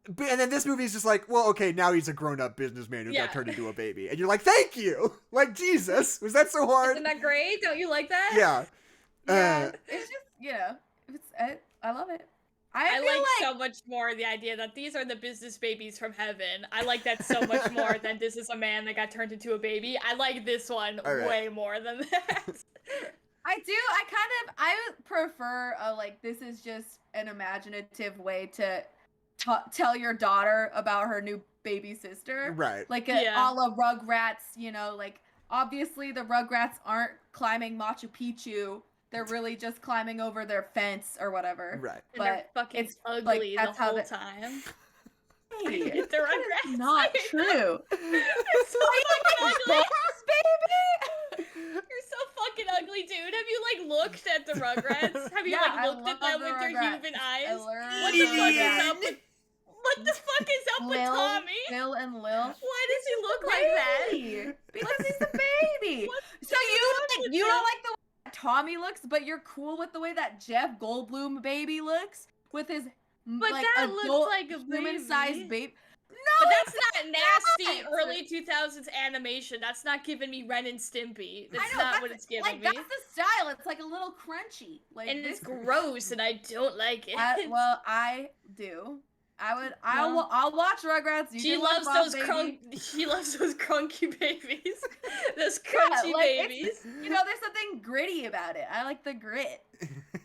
and then this movie is just like, well, okay, now he's a grown-up businessman who got turned into a baby, and you're like, thank you, like, Jesus, was that so hard? Isn't that great? Don't you like that? Yeah. Yeah, it's just, you know, I love it. I feel like so much more the idea that these are the business babies from heaven. I like that so much more than this is a man that got turned into a baby. I like this one way more than that. I prefer like, this is just an imaginative way to tell your daughter about her new baby sister. Right. Like a la Rugrats, you know, like, obviously the Rugrats aren't climbing Machu Picchu. They're really just climbing over their fence or whatever. Right. And they're fucking it's ugly like, the whole time. Hey, They're Rugrats. not true. It's so fucking ugly. Baby! You're so fucking ugly, dude. Have you like looked at the Rugrats? Have you I like looked at them love with the your Rugrats. human eyes? What the fuck is up with What the fuck is up with Lil, Tommy? Phil and Lil. Why does he look like that? Because he's a baby. So you don't like the way that Tommy looks, but you're cool with the way that Jeff Goldblum baby looks with his But like that adult looks like a human-sized baby. No, but that's not nasty not. early 2000s animation. That's not giving me Ren and Stimpy. That's I know, not what it's giving like, me. that's the style. It's like a little crunchy. Like, And this it's gross, and I don't like it. well, I do. I'll watch Rugrats. You She can watch loves Bob those Baby. She loves those crunky babies. Those crunchy babies. You know, there's something gritty about it. I like the grit.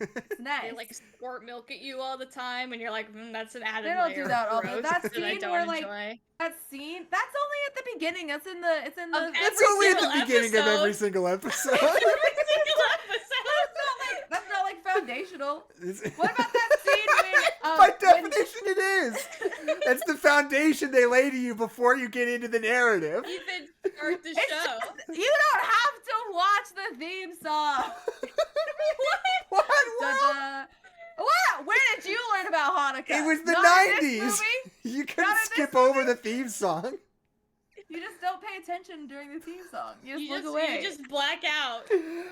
It's nice. They like squirt milk at you all the time, and you're like, that's an added They don't layer do that of all the gross that that I scene don't where enjoy. like that's only at the beginning. It's in the Of That's every only at the single beginning of every episode. single episode. Every single episode. that's not like foundational. It's- What about that scene when By definition, it is. That's the foundation they lay to you before you get into the narrative. Even start the It's show. just, you don't have to watch the theme song. What? Da-da. What? Where did you learn about Hanukkah? It was the Not in this 90s. movie? You can Not in this skip over the theme song. You just don't pay attention during the theme song. You just You look just, away. you just black out.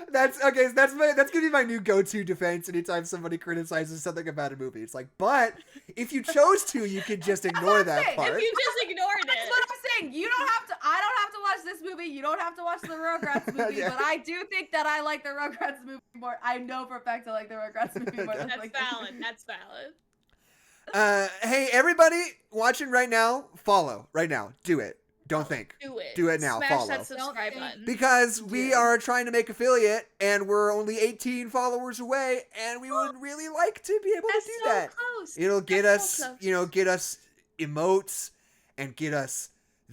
That's okay. So that's gonna be my new go-to defense anytime somebody criticizes something about a movie. It's like, but if you chose to, you could just ignore that saying. part. If you just ignored That's it. what I'm saying. You don't have to. I don't have to watch this movie. You don't have to watch the Rugrats movie. Yeah. But I do think that I like the Rugrats movie more. I know for a fact I like the Rugrats movie more than That's like valid. That's valid. Hey, everybody watching right now, follow right now. Do it. Don't think. Do it. Do it now. Smash Follow. that subscribe Don't button. Because we are trying to make affiliate, and we're only 18 followers away, and we would really like to be able That's to do so that. close. It'll get That's us, so close. get us emotes, and get us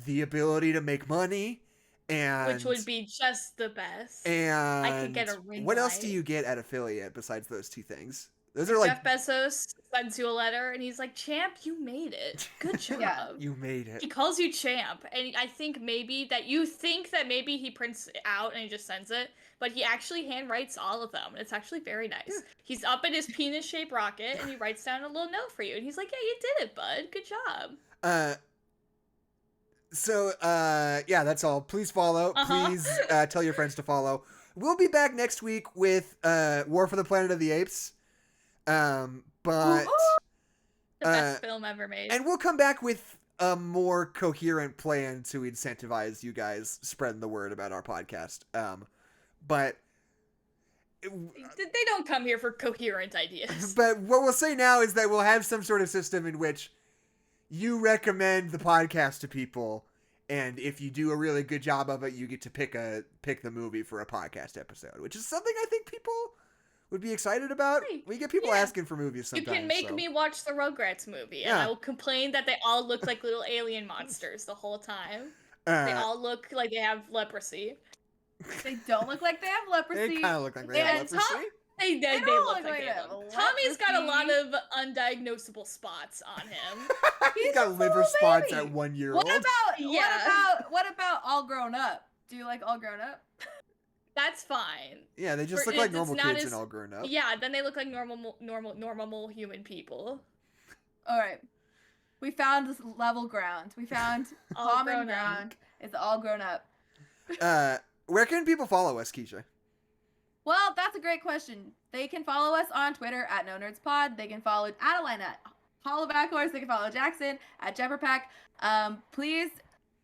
the ability to make money, and Which would be just the best. and I could get a ring what else light. do you get at affiliate besides those two things? Those are like Jeff Bezos sends you a letter and he's like, "Champ, you made it. Good job." Yeah. you made He it. calls you champ, and I think maybe maybe he prints it out and he just sends it, but he actually handwrites all of them, and it's actually very nice. He's up in his penis-shaped rocket, and he writes down a little note for you, and he's like, "Yeah, you did it, bud. Good job." So, yeah, that's all. Please follow. Please tell your friends to follow. We'll be back next week with War for the Planet of the Apes. But the best film ever made. And we'll come back with a more coherent plan to incentivize you guys spreading the word about our podcast. But they don't come here for coherent ideas. But what we'll say now is that we'll have some sort of system in which you recommend the podcast to people, and if you do a really good job of it, you get to pick the movie for a podcast episode, which is something I think people would be excited about. Right. We get people asking for movies sometimes. You can make me watch the Rugrats movie, and I will complain that they all look like little alien monsters the whole time. They all look like they have leprosy. They don't look like they have leprosy. They kind of look like they have leprosy. They look like they have leprosy. Tommy's got a lot of undiagnosable spots on him. He's got liver spots at 1 year old. What about All Grown Up? Do you like All Grown Up? That's fine. Yeah, they just look like normal kids and All Grown Up. Yeah, then they look like normal human people. All right. We found this level ground. We found common ground. It's All Grown Up. Where can people follow us, Kezia? Well, that's a great question. They can follow us on Twitter at NoNerdsPod. They can follow Adeline at HollowBackhorse. They can follow Jackson at Jepperpack. Please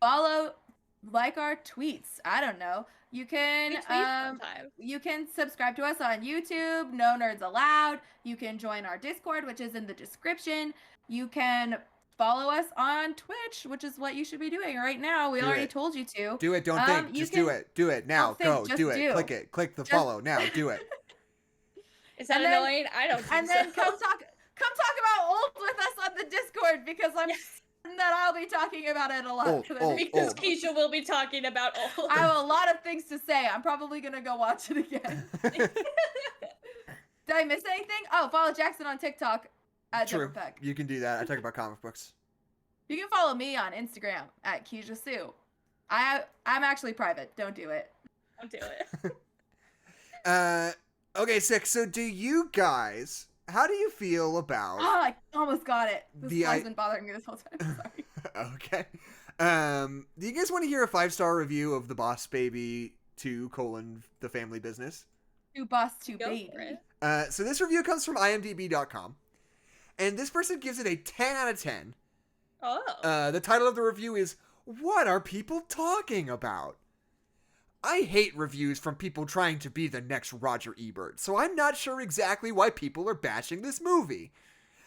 like our tweets. I don't know. You can subscribe to us on YouTube, No Nerds Allowed. You can join our Discord, which is in the description. You can follow us on Twitch, which is what you should be doing right now. We already told you to. Do it. Don't think. Just do it. Do it now. Go. Do it. Click it. Click the follow now. Do it. Is that annoying? I don't think so. And then come talk about old with us on the Discord, because I'm that I'll be talking about it a lot. Because Kezia will be talking about old. I have a lot of things to say. I'm probably gonna go watch it again. Did I miss anything? Oh, follow Jackson on TikTok at True. Jepperpack. You can do that. I talk about comic books. You can follow me on Instagram at Kezia Sue. I'm actually private. Don't do it. Don't do it. Okay, sick. So do you guys, how do you feel about... Oh, I almost got it. This has been bothering me this whole time. Sorry. Okay. Do you guys want to hear a 5-star review of The Boss Baby 2: The Family Business? 2 Boss 2 Baby. So this review comes from imdb.com. And this person gives it a 10 out of 10. Oh. The title of the review is, "What are people talking about?" I hate reviews from people trying to be the next Roger Ebert, so I'm not sure exactly why people are bashing this movie.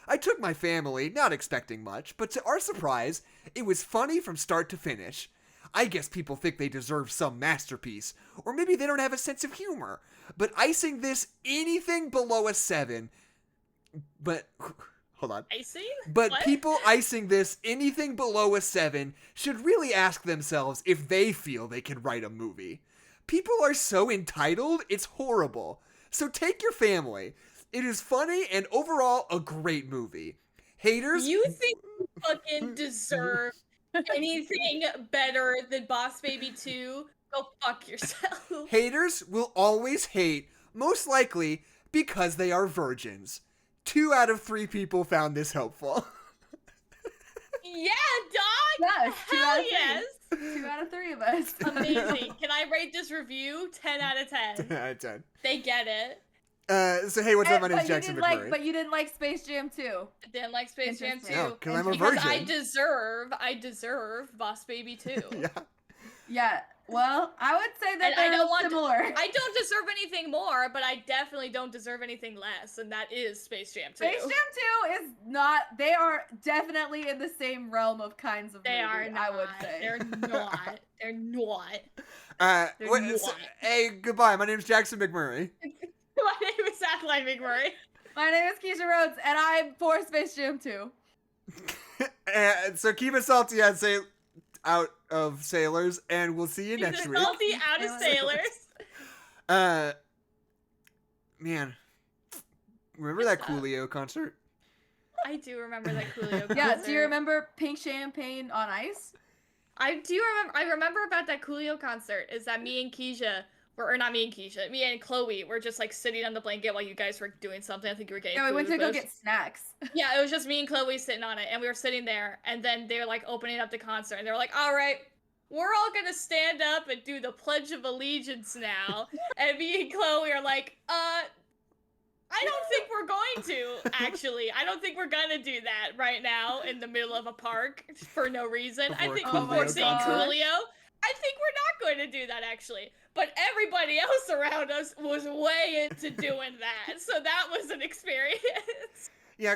I took my family, not expecting much, but to our surprise, it was funny from start to finish. I guess people think they deserve some masterpiece, or maybe they don't have a sense of humor, but icing this anything below a 7... But... Hold on. Icing? But what? People icing this anything below a 7 should really ask themselves if they feel they can write a movie. People are so entitled, it's horrible. So take your family. It is funny and overall a great movie. Haters... You think you fucking deserve anything better than Boss Baby 2? Go fuck yourself. Haters will always hate, most likely because they are virgins. 2 out of 3 people found this helpful. Yeah, dog! Yes, 2 out of 3. Yes! 2 out of 3 of us. Amazing. Can I rate this review? 10 out of 10. 10 out of 10. They get it. So hey, what's up? My name's Jackson McMurray. But you didn't like Space Jam 2. I didn't like Space Jam 2. No, because I'm a virgin. I deserve Boss Baby 2. Yeah. Well, I would say that they're similar. I don't deserve anything more, but I definitely don't deserve anything less, and that is Space Jam 2. Space Jam 2 is not... They are definitely in the same realm of kinds of They movie, are not. I would say. They're not. They're not. Hey, goodbye. My name's Jackson McMurray. My name is Adeline McMurray. My name is Kezia Rhodes, and I'm for Space Jam 2. And so keep it salty out of sailors, and we'll see you next week. Salty out of sailors. Man, remember that Coolio concert? I do remember that Coolio concert. Yeah, do you remember Pink Champagne on Ice? I do remember. I remember about that Coolio concert. Is that me and Kezia or not me and Keisha, me and Chloe were just like sitting on the blanket while you guys were doing something. I think you were getting Yeah, we went food, to go get snacks. Yeah, it was just me and Chloe sitting on it, and we were sitting there, and then they were like opening up the concert, and they were like, all right, we're all gonna stand up and do the Pledge of Allegiance now. And me and Chloe are like, I don't think we're going to, actually. I don't think we're gonna do that right now in the middle of a park for no reason. I think before seeing Coolio, I think we're not going to do that, actually. But everybody else around us was way into doing that, so that was an experience. Yeah,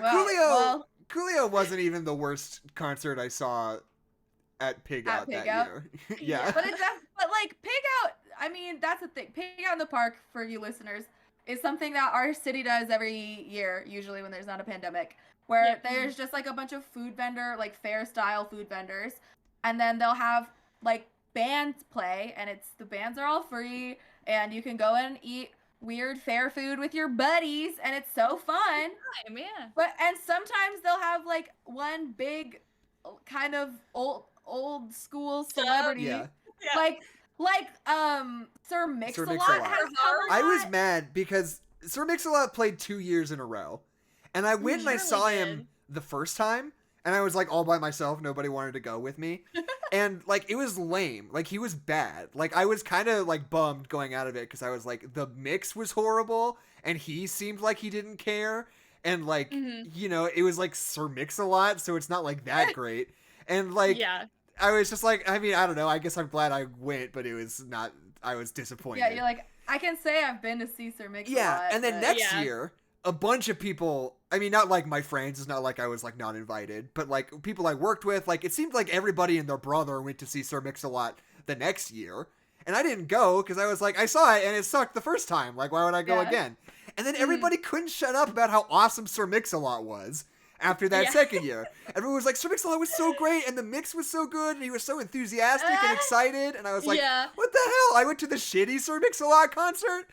Coolio wasn't even the worst concert I saw at Pig Out that year. Yeah. But like Pig Out, I mean, that's the thing. Pig Out in the Park, for you listeners, is something that our city does every year, usually when there's not a pandemic, where there's just like a bunch of food vendor, like fair style food vendors, and then they'll have like bands play, and the bands are all free, and you can go and eat weird fair food with your buddies, and it's so fun. And sometimes they'll have like one big kind of old school celebrity, like Sir Mix-a-Lot has come. I was mad because Sir Mix-a-Lot played 2 years in a row, and I went and I saw him the first time, and I was like all by myself. Nobody wanted to go with me. And like, it was lame. Like, he was bad. Like, I was kind of like bummed going out of it because I was like, the mix was horrible and he seemed like he didn't care. And like, you know, it was like Sir Mix-a-Lot, so it's not like that great. And like, I was just like, I mean, I don't know. I guess I'm glad I went, but it was not, I was disappointed. Yeah, you're like, I can say I've been to see Sir Mix-a-Lot. Yeah, and then next year, a bunch of people, I mean, not like my friends, it's not like I was like not invited, but like people I worked with, like it seemed like everybody and their brother went to see Sir Mix-a-Lot the next year. And I didn't go because I was like, I saw it and it sucked the first time. Like, why would I go again? And then everybody couldn't shut up about how awesome Sir Mix-a-Lot was. After that second year, everyone was like, Sir Mix-a-Lot was so great, and the mix was so good, and he was so enthusiastic and excited, and I was like, what the hell? I went to the shitty Sir Mix-a-Lot concert?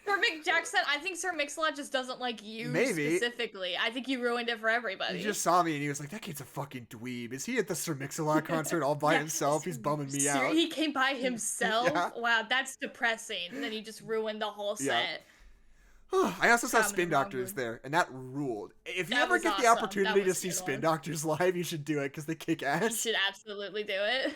Jackson, I think Sir Mix-a-Lot just doesn't like you specifically. I think you ruined it for everybody. He just saw me, and he was like, that kid's a fucking dweeb. Is he at the Sir Mix-a-Lot concert all by himself? He's bumming me out. He came by himself? Wow, that's depressing. And then he just ruined the whole set. I also saw Spin Doctors there, and that ruled. If you ever get the opportunity to see Spin Doctors live, you should do it because they kick ass. You should absolutely do it.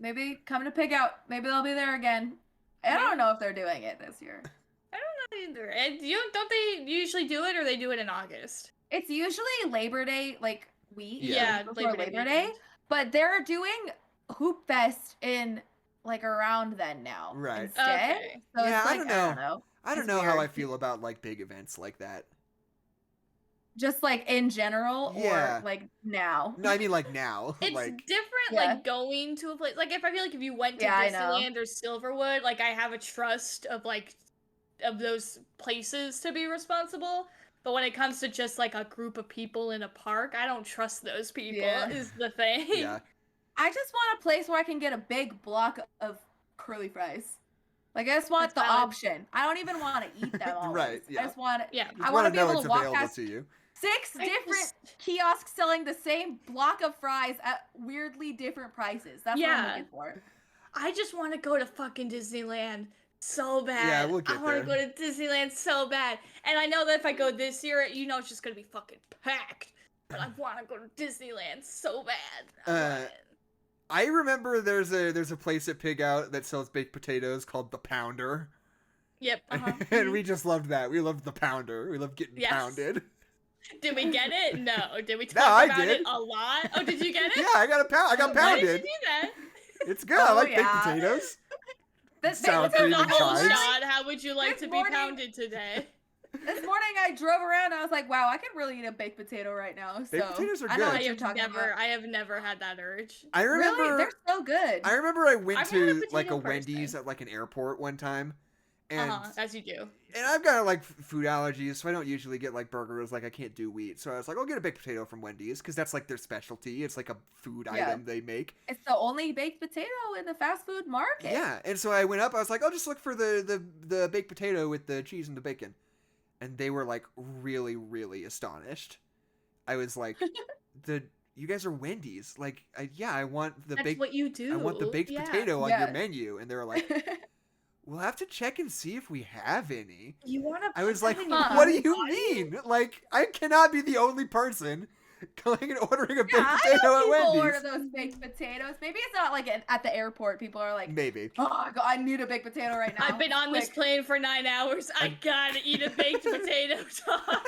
Maybe come to Pig Out. Maybe they'll be there again. I don't know if they're doing it this year. I don't know either. And don't they usually do it, or they do it in August? It's usually Labor Day, like week. Yeah, before Labor Day. But they're doing Hoop Fest in like around then now. Right. Instead. Okay. So yeah, it's like, I don't know. I don't know how I feel about like big events like that. Just like in general, or like now? No, I mean like now. It's like, different, like going to a place. Like I feel like if you went to Disneyland or Silverwood, like I have a trust of those places to be responsible. But when it comes to just like a group of people in a park, I don't trust those people. Is the thing. Yeah. I just want a place where I can get a big block of curly fries. Like, I just want the option. I don't even want to eat them all. Right, I just want it. Yeah. I want to be able to walk past to you. 6 different kiosks selling the same block of fries at weirdly different prices. That's what I'm looking for. I just want to go to fucking Disneyland so bad. Yeah, we'll get I want to go to Disneyland so bad. And I know that if I go this year, you know it's just going to be fucking packed. But I want to go to Disneyland so bad. I remember there's a place at Pig Out that sells baked potatoes called The Pounder. Yep. And we just loved that. We loved The Pounder. We loved getting pounded. Did we get it? No. Did we talk about it a lot? Oh, did you get it? Yeah, I got pounded. Why did you do that? It's good. I like baked potatoes. Sour cream and chives. How would you like to be pounded today? This morning I drove around and I was like, wow, I could really eat a baked potato right now. So baked potatoes are good. I know what you're talking about. I have never had that urge. I remember really? They're so good. I remember I went to like a Wendy's at like an airport one time. And as you do. And I've got like food allergies, so I don't usually get like burgers. Like I can't do wheat, so I was like, I'll get a baked potato from Wendy's because that's like their specialty. It's like a food item they make. It's the only baked potato in the fast food market. Yeah, and so I went up. I was like, I'll just look for the baked potato with the cheese and the bacon. And they were like really, really astonished. I was like, you guys are Wendy's. Like, I want the baked. That's what you do. I want the baked potato on your menu. And they were like, We'll have to check and see if we have any. You want to? I was like, what do you mean? Like, I cannot be the only person going and ordering a baked potato at Wendy's. Order those baked potatoes. Maybe it's not like at the airport. People are like, maybe. Oh God, I need a baked potato right now. I've been on this plane for 9 hours. I gotta eat a baked potato, dog.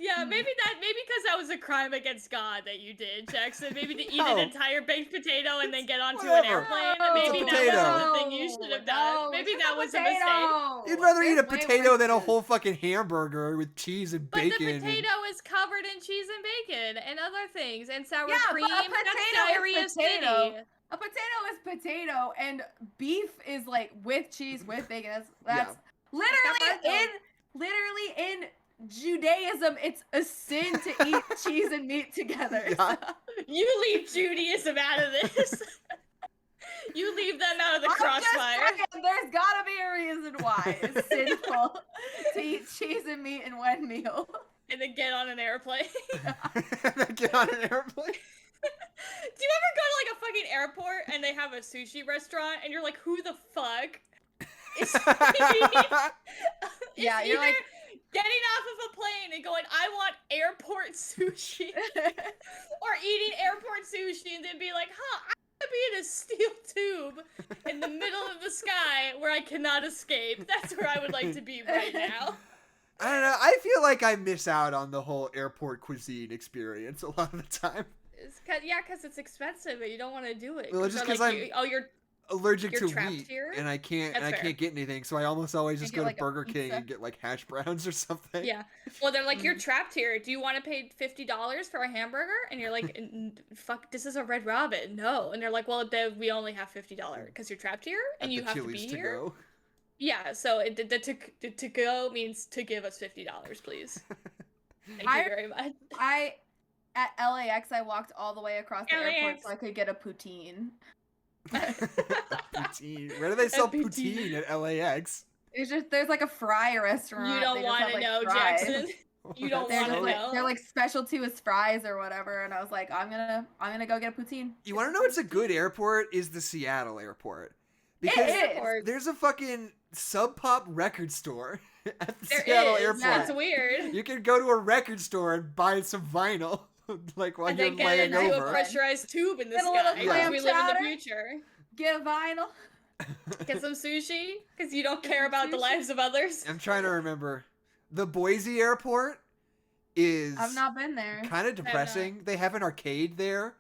Yeah, maybe because that was a crime against God that you did, Jackson. Maybe to eat an entire baked potato and then get onto an airplane. Maybe that wasn't the thing you should have done. Maybe that was a mistake. You'd rather eat a potato than a whole fucking hamburger with cheese and bacon. But the potato is covered in cheese and bacon and other things and sour cream. But a That's diarrhea city. A potato is potato, and beef is like with cheese with bacon. That's literally in Judaism, it's a sin to eat cheese and meat together. Yeah. You leave Judaism out of this. You leave them out of the crossfire. There's gotta be a reason why it's sinful to eat cheese and meat in one meal. And then get on an airplane. And then get on an airplane? Do you ever go to like a fucking airport and they have a sushi restaurant and you're like, who the fuck is Yeah, you're like getting off of a plane and going, I want airport sushi. Or eating airport sushi and then be like, I'm gonna be in a steel tube in the middle of the sky where I cannot escape. That's where I would like to be right now. I don't know. I feel like I miss out on the whole airport cuisine experience a lot of the time. Because it's expensive and you don't want to do it. Well, just because you're allergic to trapped wheat here? and I can't get anything, so I almost always just go to Burger King and get like hash browns or something. Yeah. Well, they're like, you're trapped here. Do you want to pay $50 for a hamburger? And you're like, fuck, this is a Red Robin. No. And they're like, well, we only have $50 because you're trapped here and you have to be here. Go. Yeah. So the to go means to give us $50, please. Thank you very much. At LAX, I walked all the way across the airport so I could get a poutine. Poutine. Where do they sell poutine at LAX? It's just there's like a fry restaurant. You don't want to know, fries. Jackson. You don't want to know. They're like specialty with fries or whatever, and I was like, I'm gonna go get a poutine. You want to know what's a good airport? Is the Seattle airport? Because there's a fucking Sub Pop record store at the Seattle airport. That's weird. You can go to a record store and buy some vinyl. Like while you're laying over. And then get into a pressurized tube in the sky because we live in the future. Get a vinyl. Get some sushi because you don't care about the lives of others. I'm trying to remember. The Boise airport is I've not been there. Kind of depressing. They have an arcade there,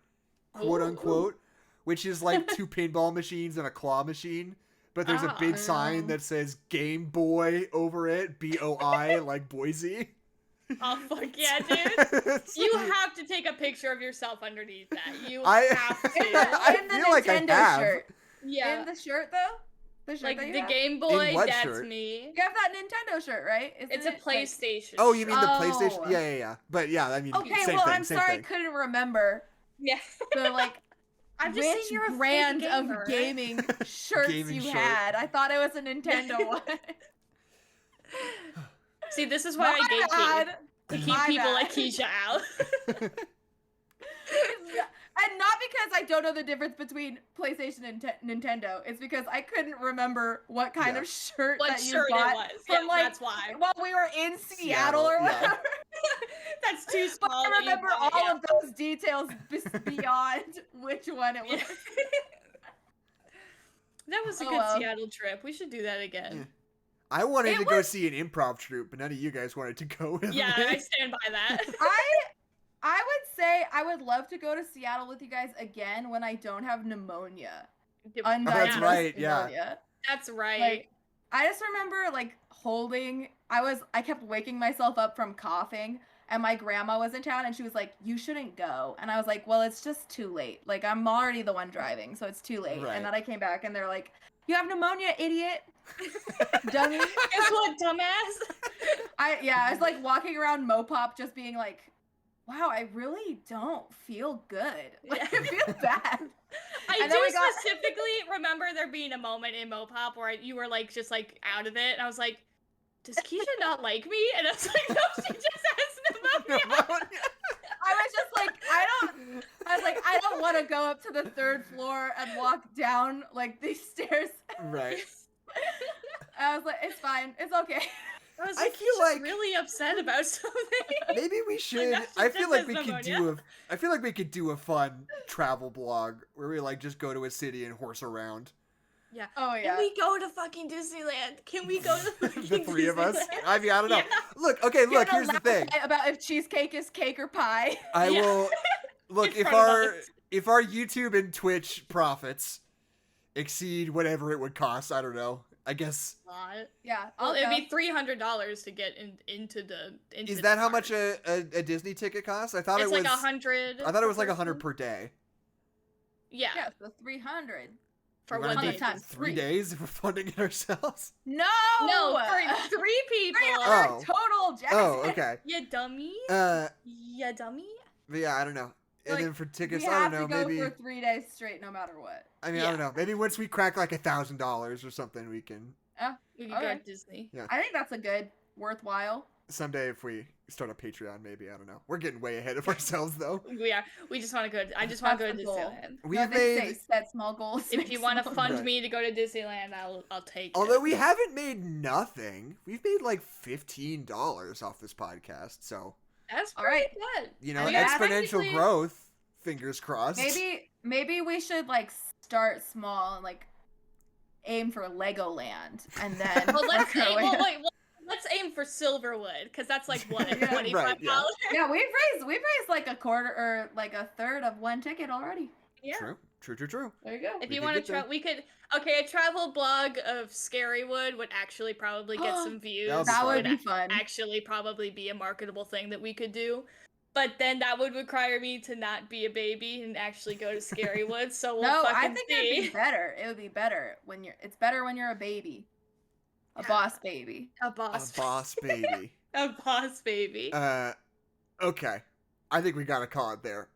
quote unquote, which is like 2 pinball machines and a claw machine. But there's a big sign that says Game Boy over it, BOI, like Boise. Oh, fuck yeah, dude. You have to take a picture of yourself underneath that. You have to. In the Nintendo shirt. Yeah. In the shirt, though? The shirt like that the Game Boy, that's shirt? Me. You have that Nintendo shirt, right? It's a PlayStation. Oh, you mean the PlayStation? Yeah. But yeah, I mean, okay, same well, thing, I'm sorry I couldn't remember. Yeah. So, like, I'm just which saying you're a brand of gaming shirts you had? I thought it was a Nintendo one. See, this is why I gatekeep. To keep people like Kezia out. And not because I don't know the difference between PlayStation and Nintendo. It's because I couldn't remember what kind of shirt that you bought. It was. From, like, that's why. While we were in Seattle or whatever. That's too small. But I remember all of those details beyond which one it was. That was a good Seattle trip. We should do that again. Yeah. I wanted to go see an improv troupe, but none of you guys wanted to go with me. Yeah, I stand by that. I would say I would love to go to Seattle with you guys again when I don't have pneumonia. That's right, pneumonia. Yeah. That's right. Like, I just remember like I kept waking myself up from coughing, and my grandma was in town and she was like, you shouldn't go. And I was like, well, it's just too late. Like, I'm already the one driving, so it's too late. Right. And then I came back and they're like, you have pneumonia, idiot. Dummy. Guess what, dumbass? I was like walking around Mopop just being like, wow, I really don't feel good. Like, I feel bad. I specifically remember there being a moment in Mopop where you were like just like out of it, and I was like, does Kezia not like me? And I was like, no, she just has pneumonia. I was like, I don't want to go up to the 3rd floor and walk down like these stairs. Right. I was like, it's fine, it's okay. I feel like really upset about something. Maybe we should. I feel like we could do a fun travel blog where we like just go to a city and horse around. Yeah. Oh yeah. Can we go to fucking Disneyland? Can we go to fucking The 3 of us? Disneyland? I mean, I don't know. Yeah. Look, here's the thing. About if cheesecake is cake or pie. I will look In if front of our YouTube and Twitch profits exceed whatever it would cost. I don't know. I guess. Yeah. Well, it'd be $300 to get into the. Is that how much a Disney ticket costs? I thought it's it was like 100. I thought it was like 100 per day. Yeah. Yeah, so 300. For We're one gonna day. do 3 days if we're funding it ourselves. No. No, for 3 people. 300 Oh. total, Jackson. Oh, okay. You dummy. You dummy. But yeah, I don't know. And Like, then for tickets, we I have don't know, to go maybe for 3 days straight, no matter what. I mean, I don't know. Maybe once we crack like $1,000 or something, we can We can Okay. go to Disney. Yeah. I think that's a good, worthwhile. someday if we start a Patreon, maybe. I don't know. We're getting way ahead of ourselves though. We are. We just want to go. I just want to go to That's the goal. Disneyland. We've No, they made say set small goals. If make you want to small- fund Right. me to go to Disneyland, I'll take it. Although we haven't made nothing. We've made like $15 off this podcast. So, That's All pretty right. good. you know, I mean, that's exponential technically- growth. Fingers crossed. maybe we should like start small and like aim for Legoland and then Well, let's work our aim. way Well, up. wait. Let's aim for Silverwood because that's like what Yeah. $25. Right, yeah. Yeah, we've raised like a quarter or like a third of one ticket already. Yeah. True. There you go. If We you could want to get there. try, we could. Okay, a travel blog of Scarywood would actually probably get some views. That would be That would fun. be fun. Actually probably be a marketable thing that we could do. But then that would require me to not be a baby and actually go to Scarywood. So we'll No, fucking I think it'd see. be better. It would be better when you're. It's better when you're a baby, a boss baby. A boss. A boss baby. A boss baby. Okay. I think we gotta call it there.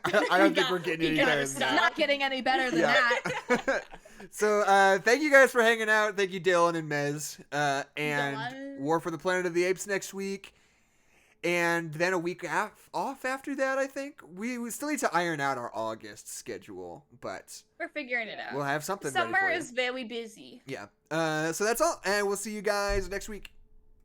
I don't think we're getting any gotta better than stop. that. It's not getting any better than that. So, thank you guys for hanging out. Thank you, Dylan and Mez. And Dylan. War for the Planet of the Apes next week. And then a week off after that, I think. We still need to iron out our August schedule, but We're figuring it out. we'll have something ready Summer for you. is very busy. Yeah. So that's all. And we'll see you guys next week.